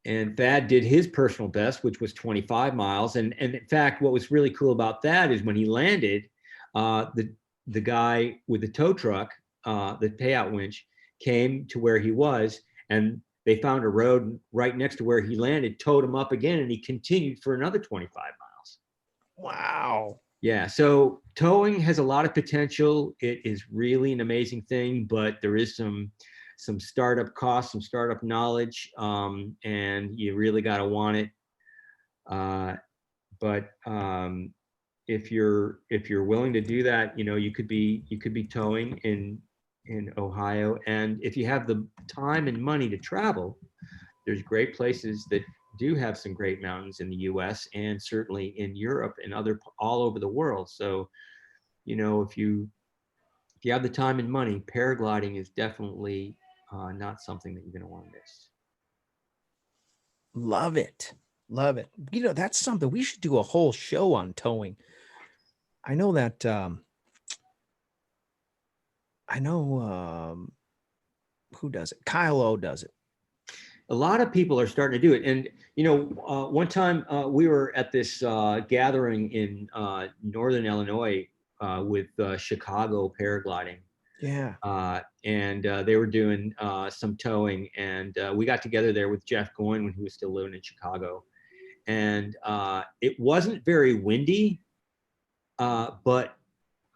S2: And Thad did his personal best, which was 25 miles. And in fact, what was really cool about that is when he landed, the guy with the tow truck, the payout winch, came to where he was, and they found a road right next to where he landed, towed him up again, and he continued for another 25 miles.
S1: Wow.
S2: Yeah, so towing has a lot of potential. It is really an amazing thing, but there is some startup costs, some startup knowledge, and you really got to want it. But if you're willing to do that, you could be towing in Ohio, and if you have the time and money to travel, there's great places that do have some great mountains in the U.S. and certainly in Europe and all over the world. So, if you have the time and money, paragliding is definitely not something that you're going to want to miss.
S1: Love it. Love it. That's something we should do a whole show on towing. I know that, who does it? Kyle O does it.
S2: A lot of people are starting to do it. And, one time we were at this gathering in Northern Illinois with Chicago Paragliding.
S1: Yeah.
S2: And they were doing some towing, and we got together there with Jeff Goyne when he was still living in Chicago. And it wasn't very windy, but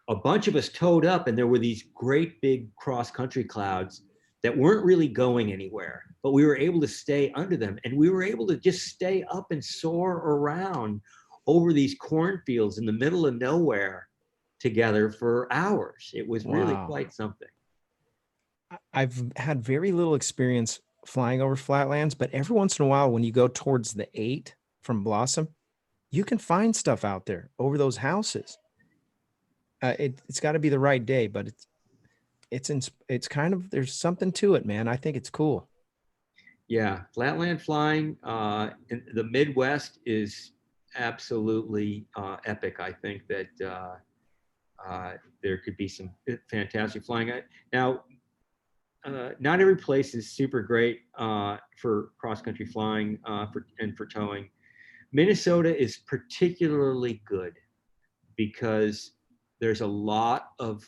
S2: a bunch of us towed up, and there were these great big cross-country clouds that weren't really going anywhere, but we were able to stay under them, and we were able to just stay up and soar around over these cornfields in the middle of nowhere together for hours. It was really quite something.
S1: I've had very little experience flying over flatlands, but every once in a while, when you go towards the 8 from Blossom, you can find stuff out there over those houses. It's got to be the right day, but it's kind of, there's something to it, man. I think it's cool.
S2: Yeah, Flatland Flying in the Midwest is absolutely epic. I think that there could be some fantastic flying. Now, not every place is super great for cross-country flying and for towing. Minnesota is particularly good because there's a lot of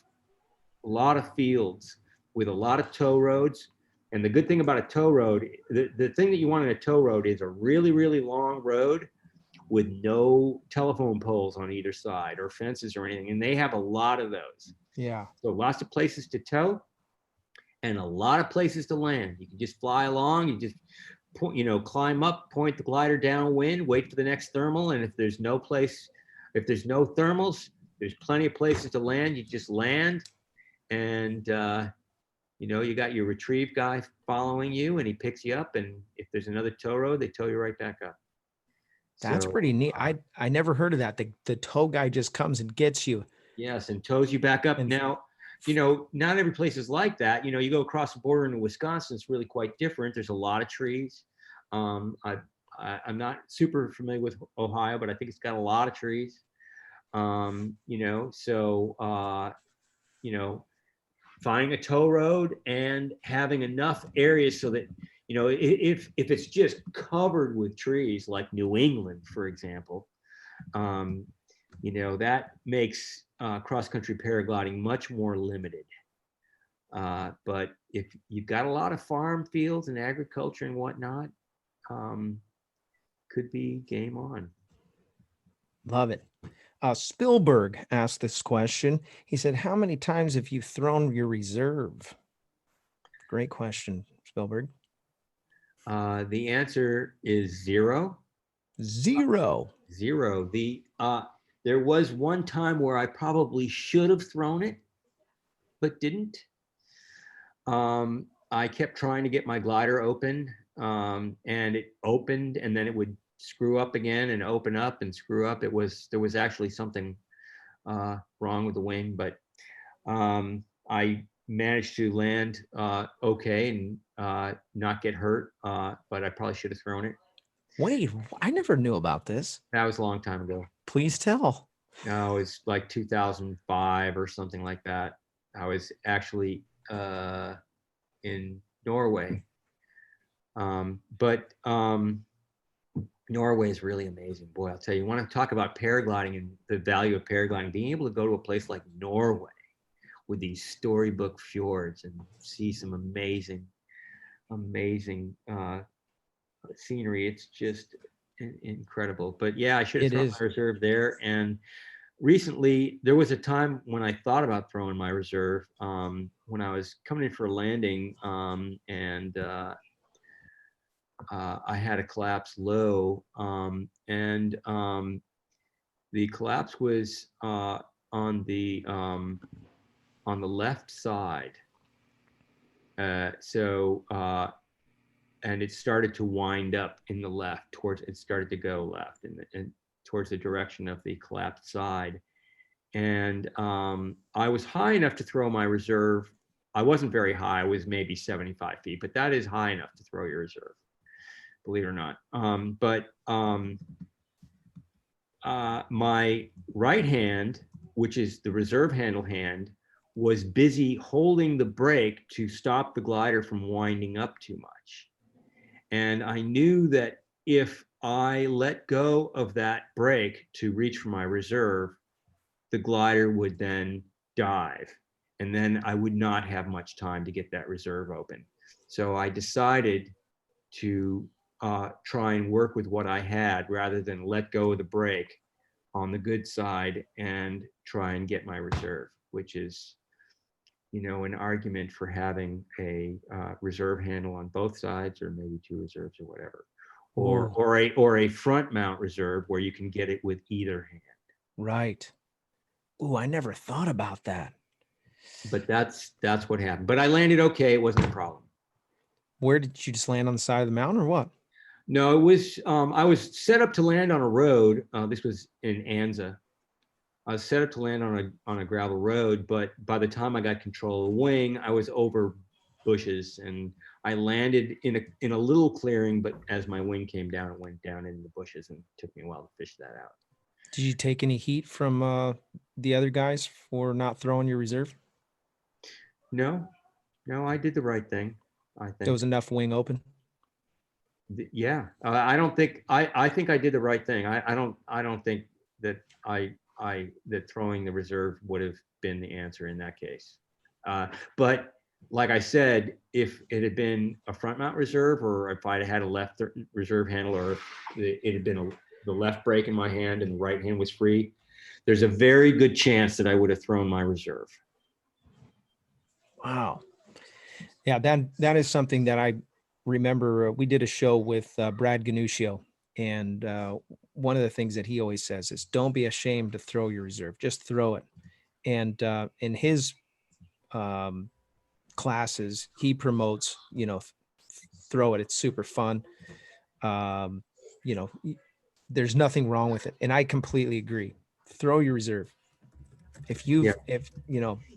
S2: fields with a lot of tow roads. And the good thing about a tow road, the thing that you want in a tow road is a really, really long road with no telephone poles on either side or fences or anything. And they have a lot of those.
S1: Yeah.
S2: So lots of places to tow and a lot of places to land. You can just fly along, you just climb up, point the glider downwind, wait for the next thermal. And if there's no thermals, there's plenty of places to land. You just land, and you got your retrieve guy following you, and he picks you up. And if there's another tow road, they tow you right back up.
S1: That's pretty neat. I never heard of that. The tow guy just comes and gets you.
S2: Yes, and tows you back up. And now, not every place is like that. You go across the border into Wisconsin, it's really quite different. There's a lot of trees. I'm not super familiar with Ohio, but I think it's got a lot of trees. Finding a tow road and having enough areas so that, if it's just covered with trees, like New England, for example, that makes cross-country paragliding much more limited. But if you've got a lot of farm fields and agriculture and whatnot, could be game on.
S1: Love it. Spielberg asked this question. He said, how many times have you thrown your reserve? Great question, Spielberg.
S2: The answer is 0.
S1: 0.
S2: 0. There was one time where I probably should have thrown it, but didn't. I kept trying to get my glider open, and it opened, and then it would screw up again and open up and screw up. There was actually something wrong with the wing, but I managed to land okay and not get hurt, but I probably should have thrown it.
S1: Wait, I never knew about this.
S2: That was a long time ago.
S1: Please tell.
S2: No, it's like 2005 or something like that. I was actually in Norway. But Norway is really amazing. Boy, I'll tell you, you want to talk about paragliding and the value of paragliding, being able to go to a place like Norway with these storybook fjords and see some amazing scenery. It's just incredible. But yeah, I should have thrown my reserve there. And recently, there was a time when I thought about throwing my reserve when I was coming in for a landing, and I had a collapse low, and the collapse was on the left side. And it started to wind up in the left it started to go left and towards the direction of the collapsed side. And I was high enough to throw my reserve. I wasn't very high. I was maybe 75 feet, but that is high enough to throw your reserve, believe it or not. My right hand, which is the reserve handle hand, was busy holding the brake to stop the glider from winding up too much. And I knew that if I let go of that brake to reach for my reserve, the glider would then dive. And then I would not have much time to get that reserve open. So I decided to try and work with what I had rather than let go of the brake on the good side and try and get my reserve, which is, an argument for having a reserve handle on both sides, or maybe 2 reserves or whatever, or a front mount reserve where you can get it with either hand.
S1: Right. Ooh, I never thought about that.
S2: But that's what happened. But I landed okay. It wasn't a problem.
S1: Where did you just land, on the side of the mountain or what?
S2: No, it was I was set up to land on a road. This was in Anza. I was set up to land on a gravel road, but by the time I got control of the wing, I was over bushes, and I landed in a little clearing. But as my wing came down, it went down in the bushes, and it took me a while to fish that out.
S1: Did you take any heat from the other guys for not throwing your reserve?
S2: No, I did the right thing. I think
S1: there was enough wing open.
S2: Yeah, I don't think I think I did the right thing. I don't think that that throwing the reserve would have been the answer in that case. But like I said, if it had been a front mount reserve, or if I'd had a left reserve handle, or if it had been the left brake in my hand and the right hand was free, there's a very good chance that I would have thrown my reserve.
S1: Wow. Yeah, that is something that I remember. We did a show with Brad Ganuccio, and one of the things that he always says is, don't be ashamed to throw your reserve, just throw it. And in his classes, he promotes, throw it. It's super fun. There's nothing wrong with it. And I completely agree. Throw your reserve. If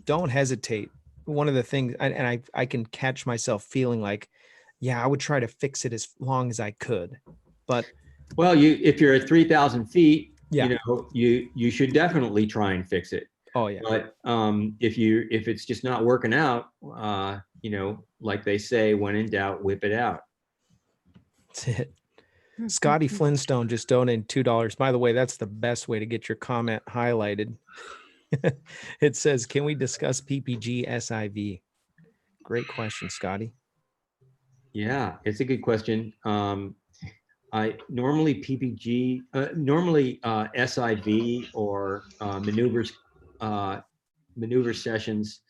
S1: don't hesitate. One of the things, and I can catch myself feeling like, yeah, I would try to fix it as long as I could, but
S2: well, if you're at 3,000 feet,
S1: yeah,
S2: you should definitely try and fix it.
S1: Oh yeah.
S2: But if it's just not working out, like they say, when in doubt, whip it out.
S1: That's it. Scotty Flintstone just donated $2. By the way, that's the best way to get your comment highlighted. It says, can we discuss PPG SIV? Great question, Scotty.
S2: Yeah, it's a good question. I normally PPG, normally SIV or maneuver sessions,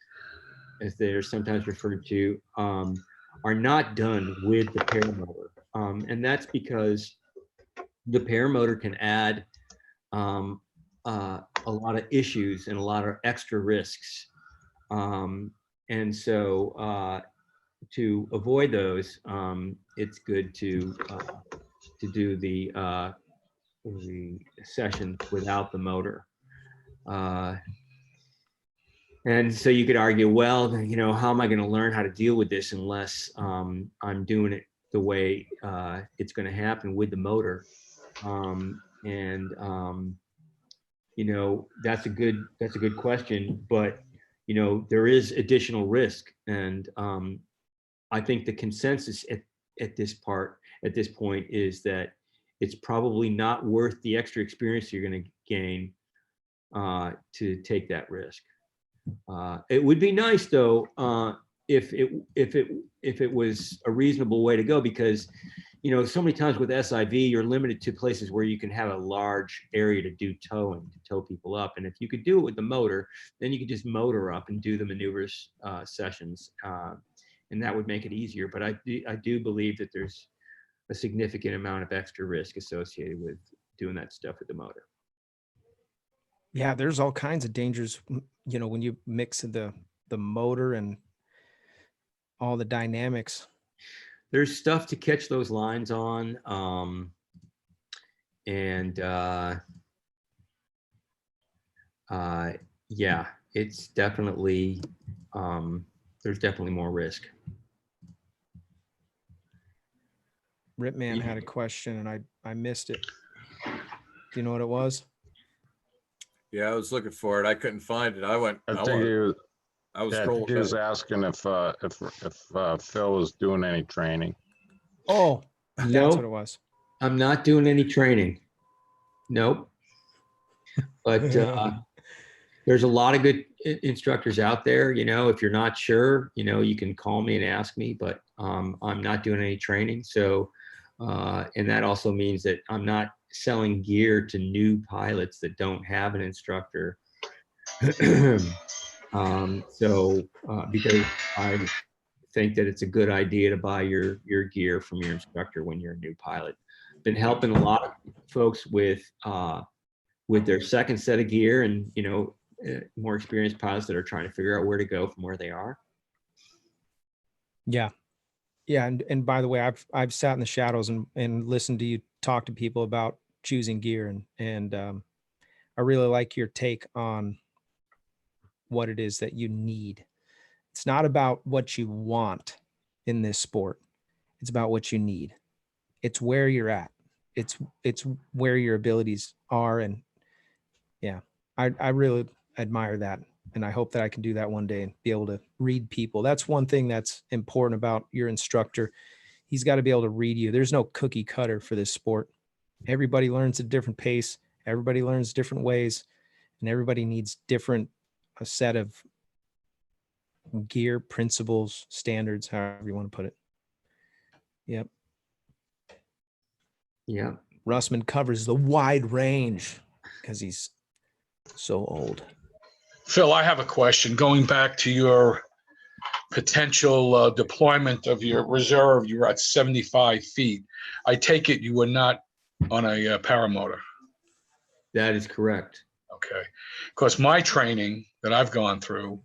S2: as they're sometimes referred to, are not done with the paramotor. And that's because the paramotor can add a lot of issues and a lot of extra risks. And so to avoid those, it's good to do the session without the motor. And so you could argue, well, how am I going to learn how to deal with this unless I'm doing it the way it's going to happen with the motor? That's a good question, but there is additional risk, and I think the consensus at this point is that it's probably not worth the extra experience you're going to gain to take that risk. It would be nice though if it was a reasonable way to go, because so many times with SIV you're limited to places where you can have a large area to do towing, to tow people up, and if you could do it with the motor, then you could just motor up and do the maneuvers sessions, and that would make it easier. But I do believe that there's a significant amount of extra risk associated with doing that stuff with the motor.
S1: Yeah, there's all kinds of dangers, when you mix the motor and all the dynamics.
S2: There's stuff to catch those lines on, yeah, it's definitely there's definitely more risk.
S1: Ripman had a question and I missed it. Do you know what it was?
S4: Yeah, I was looking for it. I couldn't find it. I was scrolling.
S5: He was asking if Phil was doing any training.
S1: Oh, that's
S2: Nope.
S1: what it was.
S2: I'm not doing any training. Nope. But there's a lot of good instructors out there. If you're not sure, you can call me and ask me, but I'm not doing any training. So, and that also means that I'm not selling gear to new pilots that don't have an instructor. Because I think that it's a good idea to buy your gear from your instructor when you're a new pilot. Been helping a lot of folks with their second set of gear, and more experienced pilots that are trying to figure out where to go from where they are.
S1: Yeah. And by the way, I've sat in the shadows and listened to you talk to people about choosing gear, and I really like your take on what it is that you need. It's not about what you want in this sport. It's about what you need. It's where you're at. It's where your abilities are. And yeah, I really admire that. And I hope that I can do that one day and be able to read people. That's one thing that's important about your instructor. He's got to be able to read you. There's no cookie cutter for this sport. Everybody learns at a different pace. Everybody learns different ways, and everybody needs a set of gear, principles, standards, however you want to put it. Yep.
S2: Yeah.
S1: Russman covers the wide range because he's so old.
S3: Phil, I have a question. Going back to your potential deployment of your reserve, you were at 75 feet. I take it you were not on a paramotor.
S2: That is correct.
S3: Okay. Because my training that I've gone through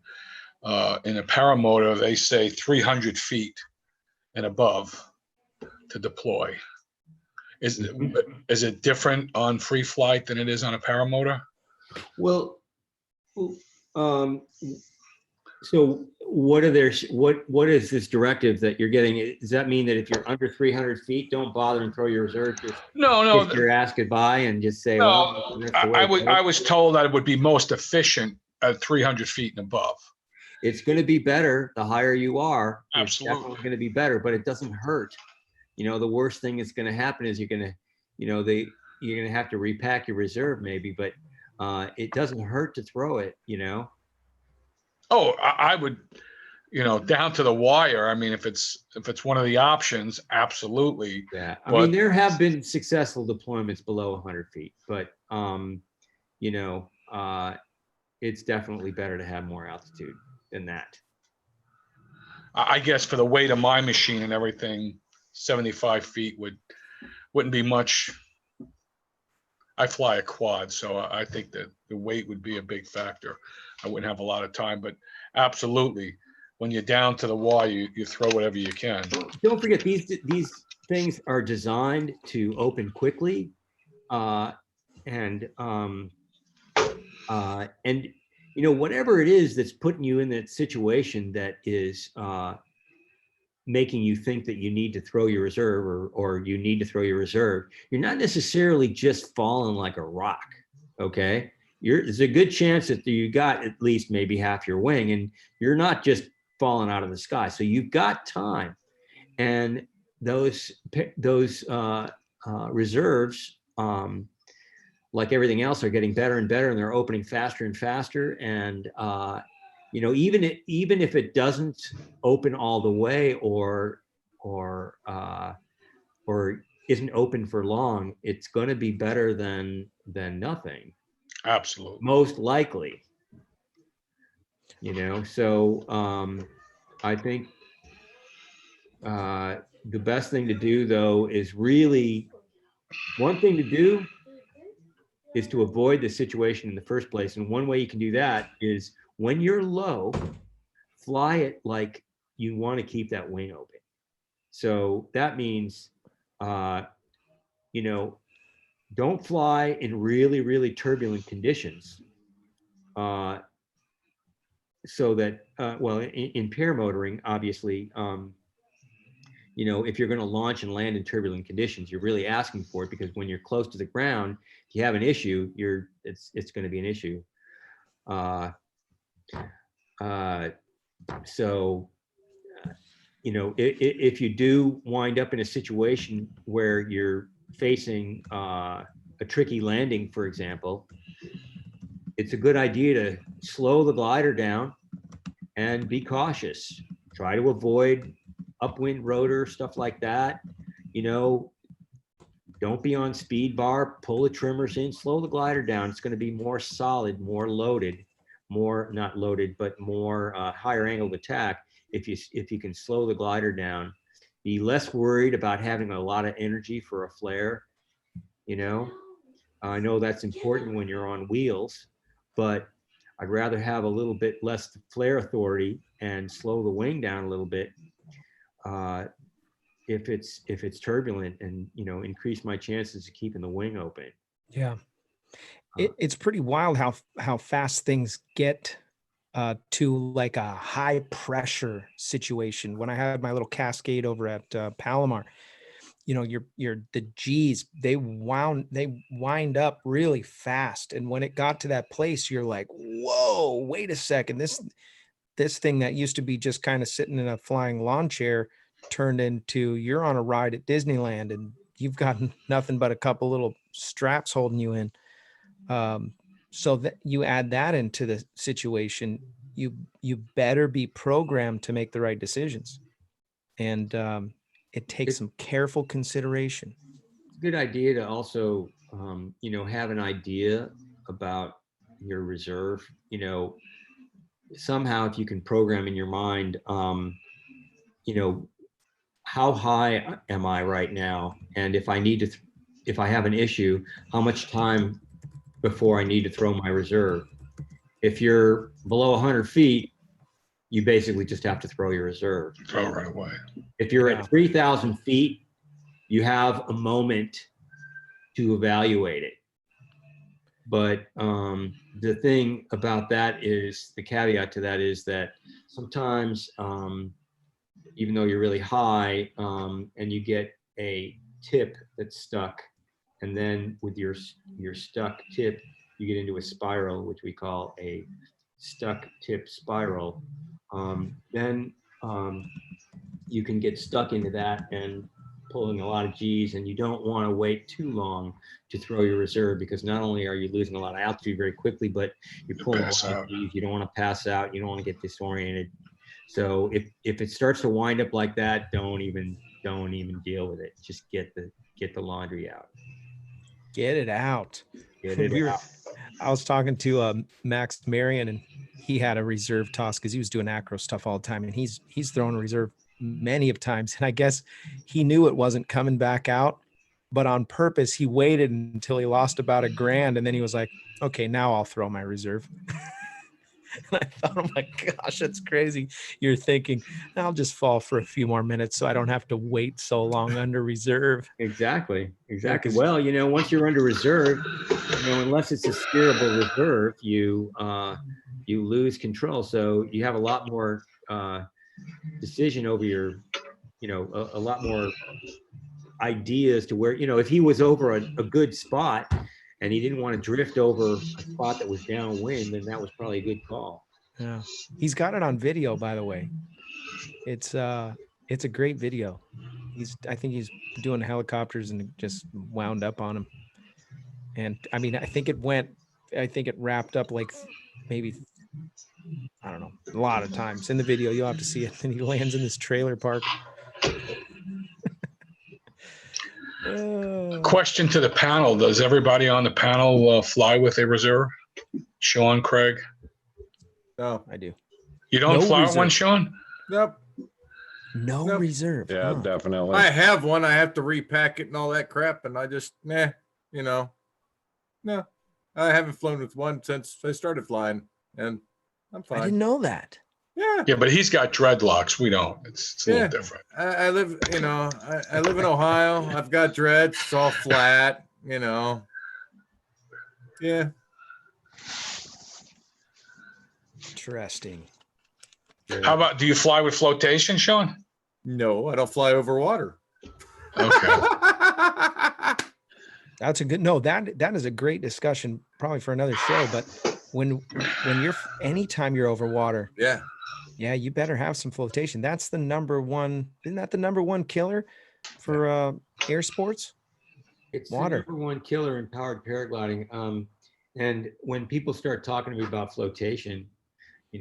S3: in a paramotor, they say 300 feet and above to deploy. Is it different on free flight than it is on a paramotor?
S2: Well, so what is this directive that you're getting? Does that mean that if you're under 300 feet, don't bother and throw your reserve?
S3: No.
S2: Kiss your ass goodbye and just say,
S3: No,
S2: well, that's the way
S3: I was told that it would be most efficient at 300 feet and above.
S2: It's going to be better the higher you are.
S3: Absolutely.
S2: It's definitely going to be better, but it doesn't hurt. The worst thing that's going to happen is you're going to have to repack your reserve maybe, but it doesn't hurt to throw it.
S3: Oh, I would. you know, down to the wire. I mean, if it's one of the options, absolutely.
S2: Yeah, I
S3: But-
S2: mean, there have been successful deployments below 100 feet, but you know, it's definitely better to have more altitude than that.
S3: I guess for the weight of my machine and everything, 75 feet wouldn't be much. I fly a quad, so I think that the weight would be a big factor. I wouldn't have a lot of time, but absolutely, when you're down to the wire, you throw whatever you can.
S2: Don't forget, these things are designed to open quickly, and you know, whatever it is that's putting you in that situation that is making you think that you need to throw your reserve or you need to throw your reserve, you're not necessarily just falling like a rock, okay? There's a good chance that you got at least maybe half your wing, and you're not just falling out of the sky. So you've got time, and those reserves, like everything else, are getting better and better, and they're opening faster and faster. And you know, even if it doesn't open all the way or isn't open for long, it's going to be better than nothing.
S3: Absolutely.
S2: Most likely. You know, so I think the best thing to do, though, is really, one thing to do is to avoid the situation in the first place. And one way you can do that is when you're low, fly it like you want to keep that wing open. So that means, you know, don't fly in really, really turbulent conditions. So that, well, in paramotoring, obviously, you know, if you're going to launch and land in turbulent conditions, you're really asking for it, because when you're close to the ground, if you have an issue, it's going to be an issue. So, you know, if you do wind up in a situation where you're facing a tricky landing, for example, it's a good idea to slow the glider down and be cautious. Try to avoid upwind rotor, stuff like that. You know, don't be on speed bar, pull the trimmers in, slow the glider down. It's going to be more solid, more loaded, more, not loaded, but more higher angled attack if you can slow the glider down. Be less worried about having a lot of energy for a flare. You know, I know that's important when you're on wheels, but I'd rather have a little bit less flare authority and slow the wing down a little bit if it's turbulent, and, you know, increase my chances of keeping the wing open.
S1: Yeah. It's pretty wild how fast things get to like a high pressure situation. When I had my little Cascade over at Palomar, you know, the G's, they wind up really fast. And when it got to that place, you're like, whoa, wait a second. This thing that used to be just kind of sitting in a flying lawn chair turned into, you're on a ride at Disneyland and you've got nothing but a couple little straps holding you in. So that you add that into the situation, you better be programmed to make the right decisions. And it takes some careful consideration.
S2: It's a good idea to also, you know, have an idea about your reserve. You know, somehow if you can program in your mind, you know, how high am I right now? And if I need to, if I have an issue, how much time before I need to throw my reserve? If you're below 100 feet, you basically just have to throw your reserve.
S3: Throw right away.
S2: If you're at 3,000 feet, you have a moment to evaluate it. But the thing about that is, the caveat to that is that sometimes, even though you're really high and you get a tip that's stuck, and then with your stuck tip, you get into a spiral, which we call a stuck tip spiral, then you can get stuck into that and pulling a lot of G's, and you don't want to wait too long to throw your reserve, because not only are you losing a lot of altitude very quickly, but you're pulling a lot of G's. You don't want to pass out. You don't want to get disoriented. So if it starts to wind up like that, don't even deal with it. Just get the laundry out.
S1: Get it out.
S2: Get it out.
S1: I was talking to Max Marion, and he had a reserve toss because he was doing acro stuff all the time, and he's thrown a reserve many of times. And I guess he knew it wasn't coming back out, but on purpose he waited until he lost about $1,000, and then he was like, okay, now I'll throw my reserve. And I thought, oh my gosh, that's crazy. You're thinking, I'll just fall for a few more minutes so I don't have to wait so long under reserve.
S2: Exactly.
S1: Yeah, 'cause-
S2: Well, once you're under reserve, unless it's a steerable reserve, you lose control. So you have a lot more decision over your, a lot more ideas to where, if he was over a good spot and he didn't want to drift over a spot that was downwind, then that was probably a good call.
S1: Yeah. He's got it on video, by the way. It's a great video. I think he's doing helicopters and it just wound up on him. And I mean, I think it wrapped up like maybe, I don't know, a lot of times in the video. You'll have to see it. And he lands in this trailer park.
S3: Question to the panel. Does everybody on the panel fly with a reserve? Sean, Craig?
S4: No.
S1: I do.
S3: You don't
S1: No
S3: fly with
S1: reserve.
S3: one, Sean?
S4: Nope.
S1: No
S4: Nope.
S1: reserve.
S5: Yeah,
S1: huh?
S5: definitely.
S4: I have one. I have to repack it and all that crap, and I just no. I haven't flown with one since I started flying, and I'm
S1: I
S4: fine.
S1: didn't know that.
S4: Yeah.
S3: Yeah, but he's got dreadlocks. We don't. It's a little different.
S4: I live, I live in Ohio. I've got dreads. It's all flat, Yeah.
S1: Interesting.
S3: How about, do you fly with flotation, Sean?
S4: No, I don't fly over water.
S3: Okay.
S1: That's a good, no, that is a great discussion, probably for another show. But when you're, anytime you're over water,
S4: Yeah.
S1: you better have some flotation. That's the number one. Isn't that the number one killer for air sports?
S2: It's
S1: Water.
S2: the number one killer in powered paragliding. And when people start talking to me about flotation,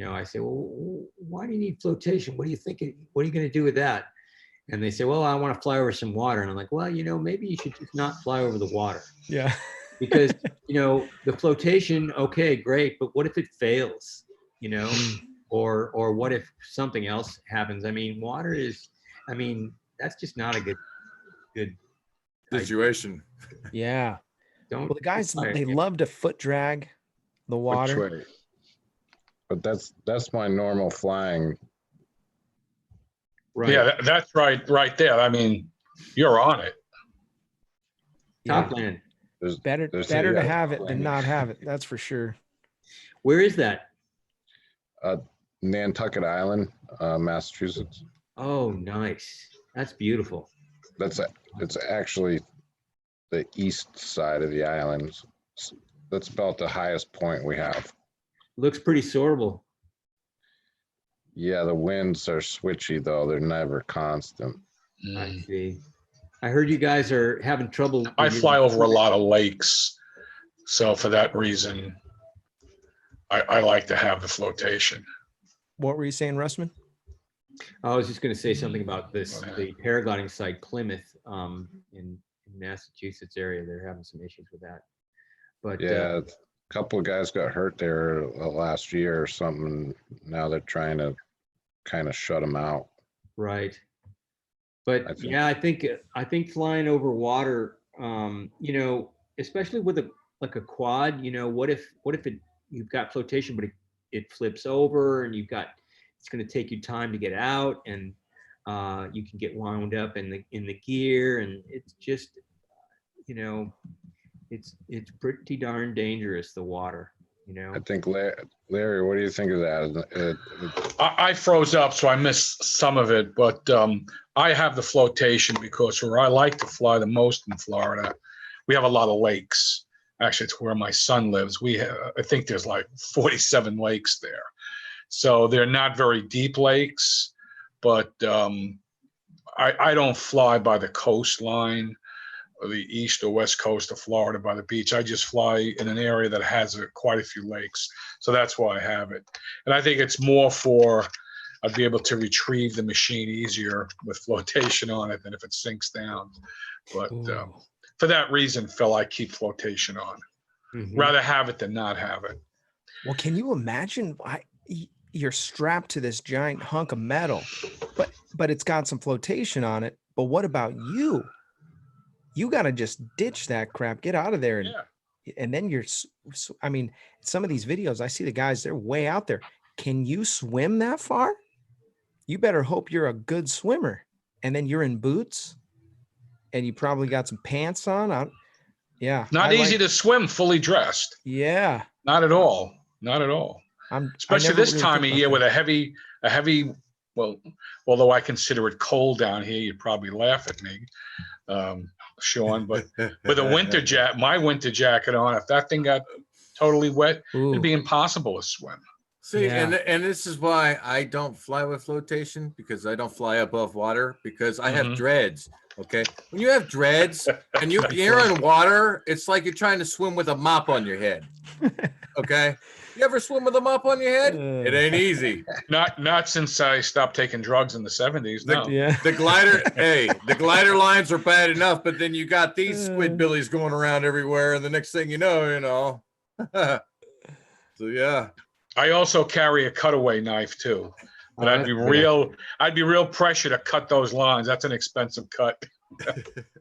S2: I say, well, why do you need flotation? What do you think? What are you going to do with that? And they say, well, I want to fly over some water. And I'm like, well, maybe you should just not fly over the water.
S1: Yeah.
S2: Because, the flotation, okay, great. But what if it fails, or what if something else happens? I mean, water is, that's just not a good
S4: Situation.
S1: Yeah.
S2: Don't.
S1: Well, the guys, they love to foot drag the water.
S5: Which way? But that's my normal flying.
S2: Right.
S3: Yeah, that's right there. I mean, you're on it.
S2: Top land.
S1: Better to have it than not have it. That's for sure.
S2: Where is that?
S5: Nantucket Island, Massachusetts.
S2: Oh, nice. That's beautiful.
S5: It's actually the east side of the island. That's about the highest point we have.
S2: Looks pretty soarable.
S5: Yeah, the winds are switchy though. They're never constant.
S2: I see. I heard you guys are having trouble.
S3: I fly over a lot of lakes. So for that reason, I like to have the flotation.
S1: What were you saying, Russman?
S2: I was just going to say something about the paragliding site, Plymouth, in Massachusetts area. They're having some issues with that. But
S5: Yeah, a couple of guys got hurt there last year or something. Now they're trying to kind of shut them out.
S2: right. But I think flying over water, especially with a quad, what if you've got flotation, but it flips over and it's going to take you time to get out, and you can get wound up in the gear, and it's just, it's pretty darn dangerous, the water,
S5: I think, Larry, what do you think of that?
S3: I froze up, so I missed some of it, but I have the flotation because where I like to fly the most in Florida, we have a lot of lakes. Actually, it's where my son lives. I think there's like 47 lakes there. So they're not very deep lakes, but I don't fly by the coastline or the east or west coast of Florida by the beach. I just fly in an area that has quite a few lakes. So that's why I have it. And I think it's more for I'd be able to retrieve the machine easier with flotation on it than if it sinks down. But for that reason, Phil, I keep flotation on. Rather have it than not have it.
S1: Well, can you imagine? You're strapped to this giant hunk of metal, but it's got some flotation on it. But what about you? You got to just ditch that crap, get out of there, and then you're. I mean, some of these videos I see the guys, they're way out there. Can you swim that far? You better hope you're a good swimmer, and then you're in boots, and you probably got some pants on. Yeah,
S3: not easy to swim fully dressed.
S1: Yeah,
S3: not at all. Not at all. Especially this time of year with a heavy, well, although I consider it cold down here, you'd probably laugh at me, Sean, but with a winter jacket, my winter jacket on, if that thing got totally wet, it'd be impossible to swim.
S4: See, and this is why I don't fly with flotation, because I don't fly above water, because I have dreads. Okay, when you have dreads and you're in water, it's like you're trying to swim with a mop on your head. Okay, you ever swim with a mop on your head? It ain't easy.
S3: Not since I stopped taking drugs in the 70s. No.
S4: The glider, the glider lines are bad enough, but then you got these squid billies going around everywhere, and the next thing you know. So yeah.
S3: I also carry a cutaway knife too, but I'd be real pressure to cut those lines. That's an expensive cut.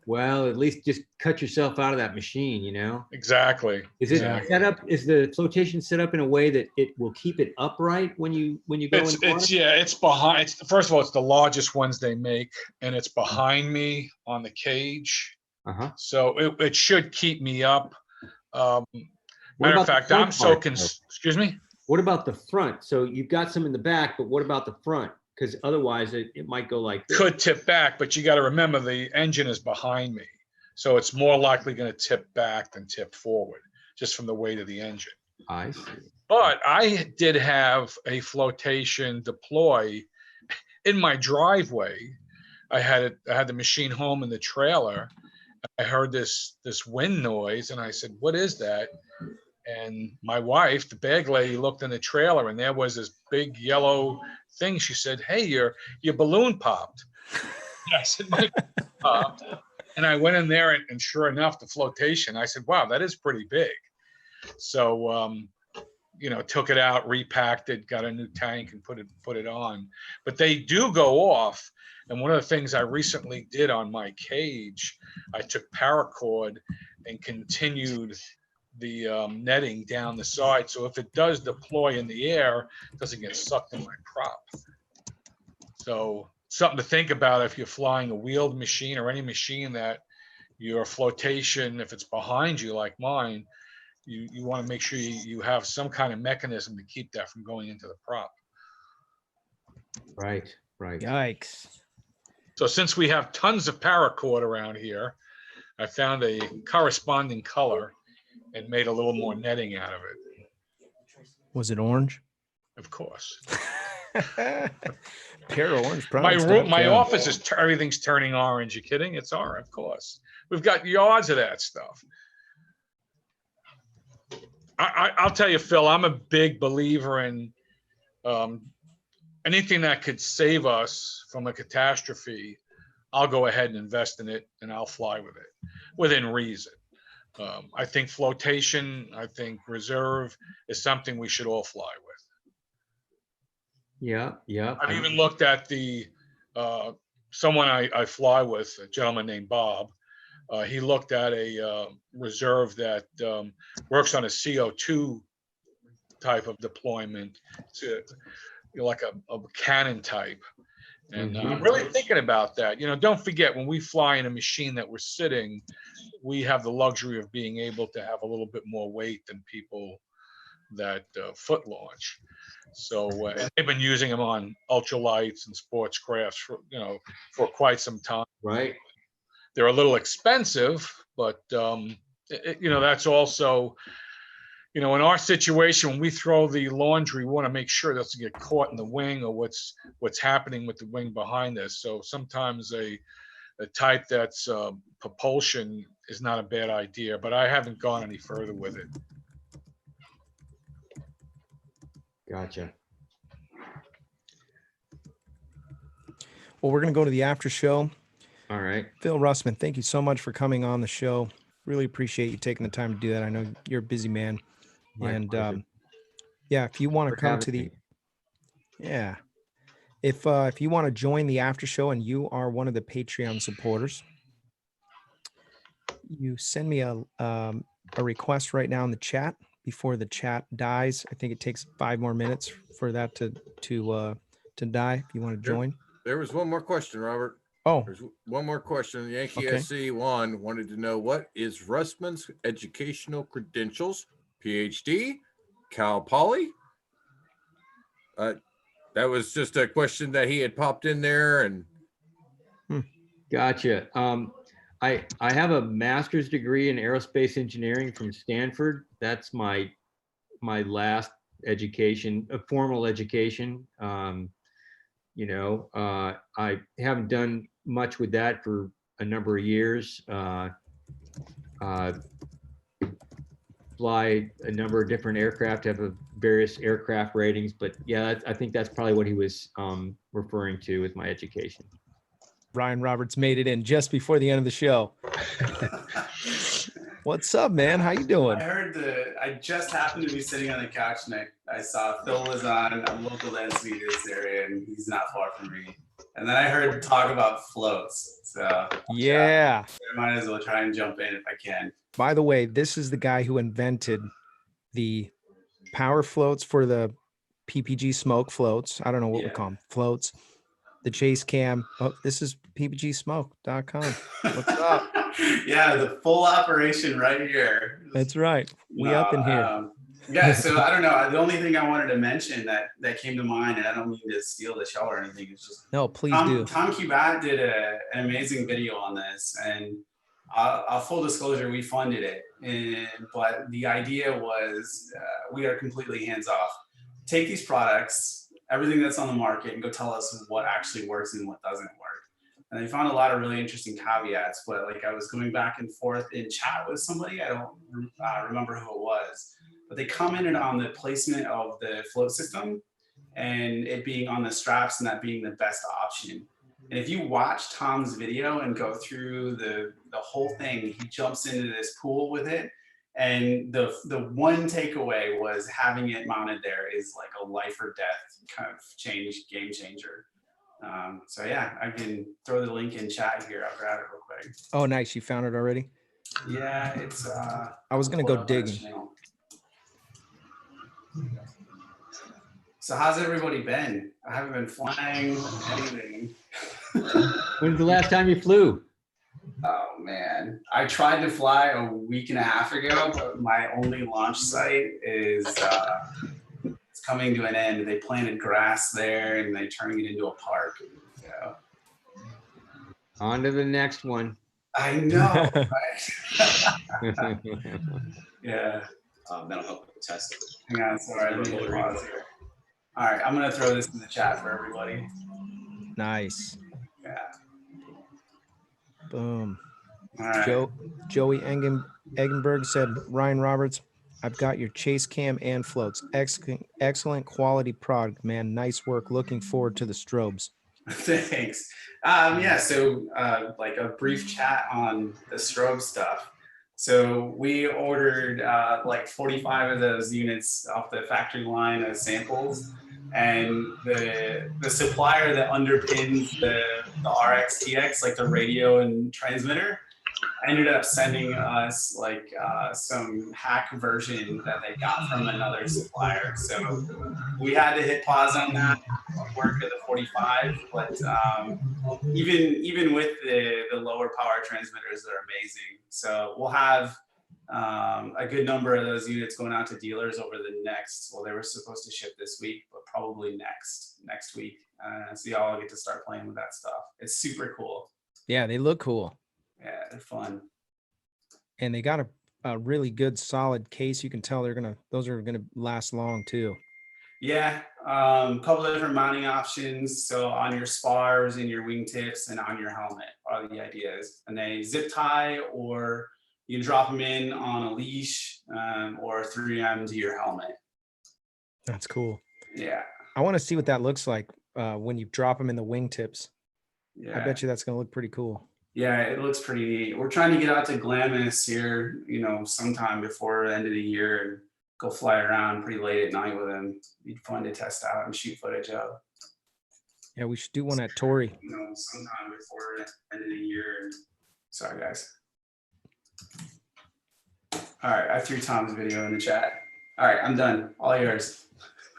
S2: Well, at least just cut yourself out of that machine, you know?
S3: Exactly.
S2: Is it set up? Is the flotation set up in a way that it will keep it upright when you go in water?
S3: It's behind. First of all, it's the largest ones they make, and it's behind me on the cage. So it should keep me up. Matter of fact, I'm so excuse me.
S2: What about the front? So you've got some in the back, but what about the front? Because otherwise it might go like this.
S3: Could tip back, but you got to remember the engine is behind me. So it's more likely going to tip back than tip forward, just from the weight of the engine.
S2: I see.
S3: But I did have a flotation deploy in my driveway. I had the machine home in the trailer. I heard this wind noise, and I said, "What is that?" And my wife, the bag lady, looked in the trailer, and there was this big yellow thing. She said, "Hey, your balloon popped." I said, "My popped." And I went in there, and sure enough, the flotation. I said, "Wow, that is pretty big." So, took it out, repacked it, got a new tank, and put it on. But they do go off. And one of the things I recently did on my cage, I took paracord and continued the netting down the side, so if it does deploy in the air, it doesn't get sucked in my prop. So something to think about if you're flying a wheeled machine or any machine that your flotation, if it's behind you like mine, you want to make sure you have some kind of mechanism to keep that from going into the prop.
S2: Right.
S1: Yikes.
S3: So since we have tons of paracord around here, I found a corresponding color and made a little more netting out of it.
S1: Was it orange?
S3: Of course.
S1: Pair of orange products.
S3: My office is everything's turning orange. You kidding? It's orange, of course. We've got yards of that stuff. I'll tell you, Phil, I'm a big believer in anything that could save us from a catastrophe. I'll go ahead and invest in it, and I'll fly with it within reason. I think flotation, I think reserve is something we should all fly with.
S2: Yeah.
S3: I've even looked at the someone I fly with, a gentleman named Bob. He looked at a reserve that works on a CO2 type of deployment, to like a cannon type. And I'm really thinking about that. Don't forget, when we fly in a machine that we're sitting, we have the luxury of being able to have a little bit more weight than people that foot launch. So they've been using them on ultralights and sports crafts for quite some time.
S2: Right.
S3: They're a little expensive, but that's also, in our situation, when we throw the laundry, we want to make sure it doesn't get caught in the wing or what's happening with the wing behind us. So sometimes a type that's propulsion is not a bad idea, but I haven't gone any further with it.
S2: Gotcha.
S1: Well, we're going to go to the after show.
S2: All right.
S1: Phil Russman, thank you so much for coming on the show. Really appreciate you taking the time to do that. I know you're a busy man.
S2: My pleasure.
S1: Yeah, if you want to
S2: For
S1: come
S2: having
S1: to the,
S2: me.
S1: yeah, if you want to join the after show and you are one of the Patreon supporters, you send me a request right now in the chat before the chat dies. I think it takes 5 more minutes for that to die. If you want to join.
S4: There was one more question, Robert.
S1: Oh,
S4: There's one more question. Yankee
S1: Okay.
S4: SC1 wanted to know, what is Russman's educational credentials? PhD, Cal Poly? That was just a question that he had popped in there, and
S2: Gotcha. I have a master's degree in aerospace engineering from Stanford. That's my last education, a formal education. You know, I haven't done much with that for a number of years. Fly a number of different aircraft, have a various aircraft ratings, but yeah, I think that's probably what he was referring to with my education.
S1: Ryan Roberts made it in just before the end of the show. What's up, man? How you doing?
S6: I just happened to be sitting on the couch and I saw Phil was on a local density in this area and he's not far from me. And then I heard talk about floats. So
S1: Yeah.
S6: I might as well try and jump in if I can.
S1: By the way, this is the guy who invented the power floats for the PPG smoke floats. I don't know what we call them, floats. The chase cam. Oh, this is ppgsmoke.com. What's up?
S6: Yeah, the full operation right here.
S1: That's right. We up in here.
S6: Yeah, so I don't know. The only thing I wanted to mention that came to mind, and I don't mean to steal the show or anything, it's just
S1: No, please do.
S6: Tom Cubat did an amazing video on this, and full disclosure, we funded it, but the idea was we are completely hands off. Take these products, everything that's on the market, and go tell us what actually works and what doesn't work. And I found a lot of really interesting caveats, but like I was going back and forth in chat with somebody, I don't remember who it was, but they commented on the placement of the float system and it being on the straps and that being the best option. And if you watch Tom's video and go through the whole thing, he jumps into this pool with it. And the one takeaway was having it mounted there is like a life or death kind of game changer. So yeah, I can throw the link in chat here. I'll grab it real quick.
S1: Oh, nice. You found it already?
S6: Yeah, it's
S1: I was going to go digging.
S6: So how's everybody been? I haven't been flying anything.
S2: When's the last time you flew?
S6: Oh man, I tried to fly a week and a half ago, but my only launch site is it's coming to an end. They planted grass there and they're turning it into a park. So.
S2: On to the next one.
S6: I know, right? Yeah.
S7: That'll help with the test.
S6: Hang on, sorry, let me pause here. All right, I'm gonna throw this in the chat for everybody.
S1: Nice.
S6: Yeah.
S1: Boom.
S6: All right.
S1: Joey Eggenberg said, Ryan Roberts, I've got your chase cam and floats. Excellent quality product, man. Nice work. Looking forward to the strobes.
S6: Thanks. Yeah, so like a brief chat on the strobe stuff. So we ordered like 45 of those units off the factory line as samples. And the supplier that underpins the RX-TX, like the radio and transmitter, ended up sending us like some hack version that they got from another supplier. So we had to hit pause on that, work at the 45, but even with the lower power transmitters, they're amazing. So we'll have a good number of those units going out to dealers over the next, well, they were supposed to ship this week, but probably next week. So y'all get to start playing with that stuff. It's super cool.
S1: Yeah, they look cool.
S6: Yeah, they're fun.
S1: And they got a really good solid case. You can tell those are gonna last long too.
S6: Yeah, a couple of different mounting options. So on your spars and your wingtips and on your helmet are the ideas. And they zip tie, or you can drop them in on a leash or 3M to your helmet.
S1: That's cool.
S6: Yeah.
S1: I want to see what that looks like when you drop them in the wingtips.
S6: Yeah.
S1: I bet you that's going to look pretty cool.
S6: Yeah, it looks pretty neat. We're trying to get out to Glamis here, sometime before the end of the year and go fly around pretty late at night with him. Be fun to test out and shoot footage of.
S1: Yeah, we should do one at Torrey.
S6: Sometime before the end of the year. Sorry, guys. All right, I threw Tom's video in the chat. All right, I'm done. All yours.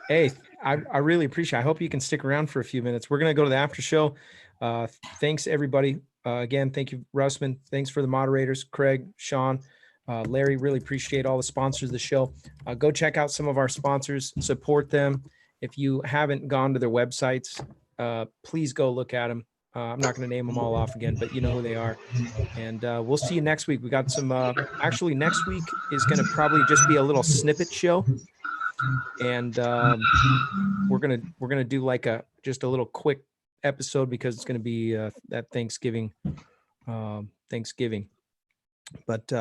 S1: Hey, I really appreciate it. I hope you can stick around for a few minutes. We're going to go to the after show. Thanks, everybody. Again, thank you, Russman. Thanks for the moderators, Craig, Sean, Larry. Really appreciate all the sponsors of the show. Go check out some of our sponsors. Support them. If you haven't gone to their websites, please go look at them. I'm not going to name them all off again, but you know who they are. And we'll see you next week. We got some, actually next week is going to probably just be a little snippet show. And we're going to do like just a little quick episode because it's going to be that Thanksgiving. But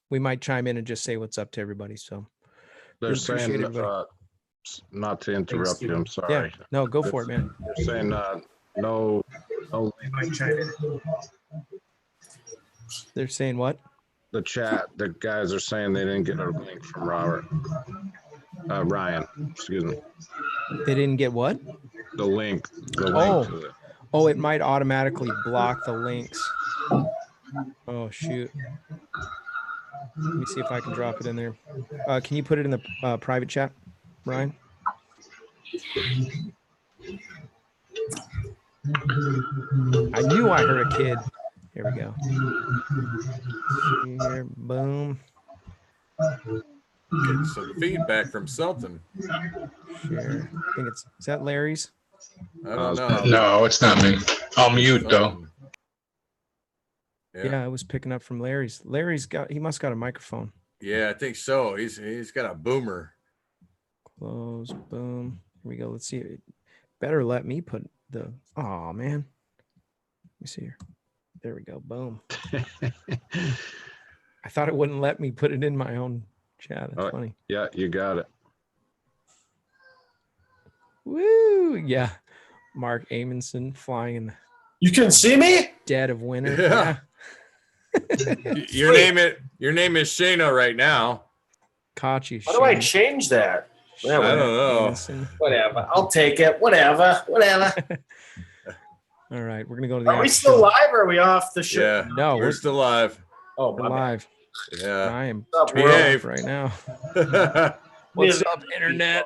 S1: we might chime in and just say what's up to everybody. So
S5: They're
S1: really appreciate
S5: saying,
S1: everybody.
S5: not to interrupt you, I'm sorry.
S1: Yeah, no, go for it, man.
S5: They're saying no.
S1: They're saying what?
S5: The chat, the guys are saying they didn't get a link from Ryan, excuse me.
S1: They didn't get what?
S5: The link to it.
S1: Oh, it might automatically block the links. Oh, shoot. Let me see if I can drop it in there. Can you put it in the private chat, Ryan? I knew I heard a kid. Here we go. Here, boom.
S4: Getting some feedback from something.
S1: Sure. I think is that Larry's?
S4: I don't know.
S3: No, it's not me. I'll mute though.
S1: Yeah, I was picking up from Larry's. He must got a microphone.
S4: Yeah, I think so. He's got a boomer.
S1: Close, boom. Here we go. Let's see. Better let me put the, oh man. Let me see here. There we go. Boom. I thought it wouldn't let me put it in my own chat. That's funny.
S5: Yeah, you got it.
S1: Woo. Yeah. Mark Amundsen flying in the
S8: You can see me?
S1: dead of winter.
S4: Yeah. Your name is Shayna right now.
S1: Caught you.
S8: How do I change that?
S4: I don't know.
S8: Whatever. I'll take it. Whatever.
S1: All right. We're going to go to the
S8: Are we
S1: after
S8: still
S1: show.
S8: live or are we off the show?
S4: Yeah.
S1: No,
S4: we're still live.
S8: Oh,
S1: We're
S8: my bad.
S1: live.
S4: Yeah.
S1: I am
S8: What's up,
S1: turned
S4: world?
S1: off right now.
S4: Yeah.
S1: What's up, internet?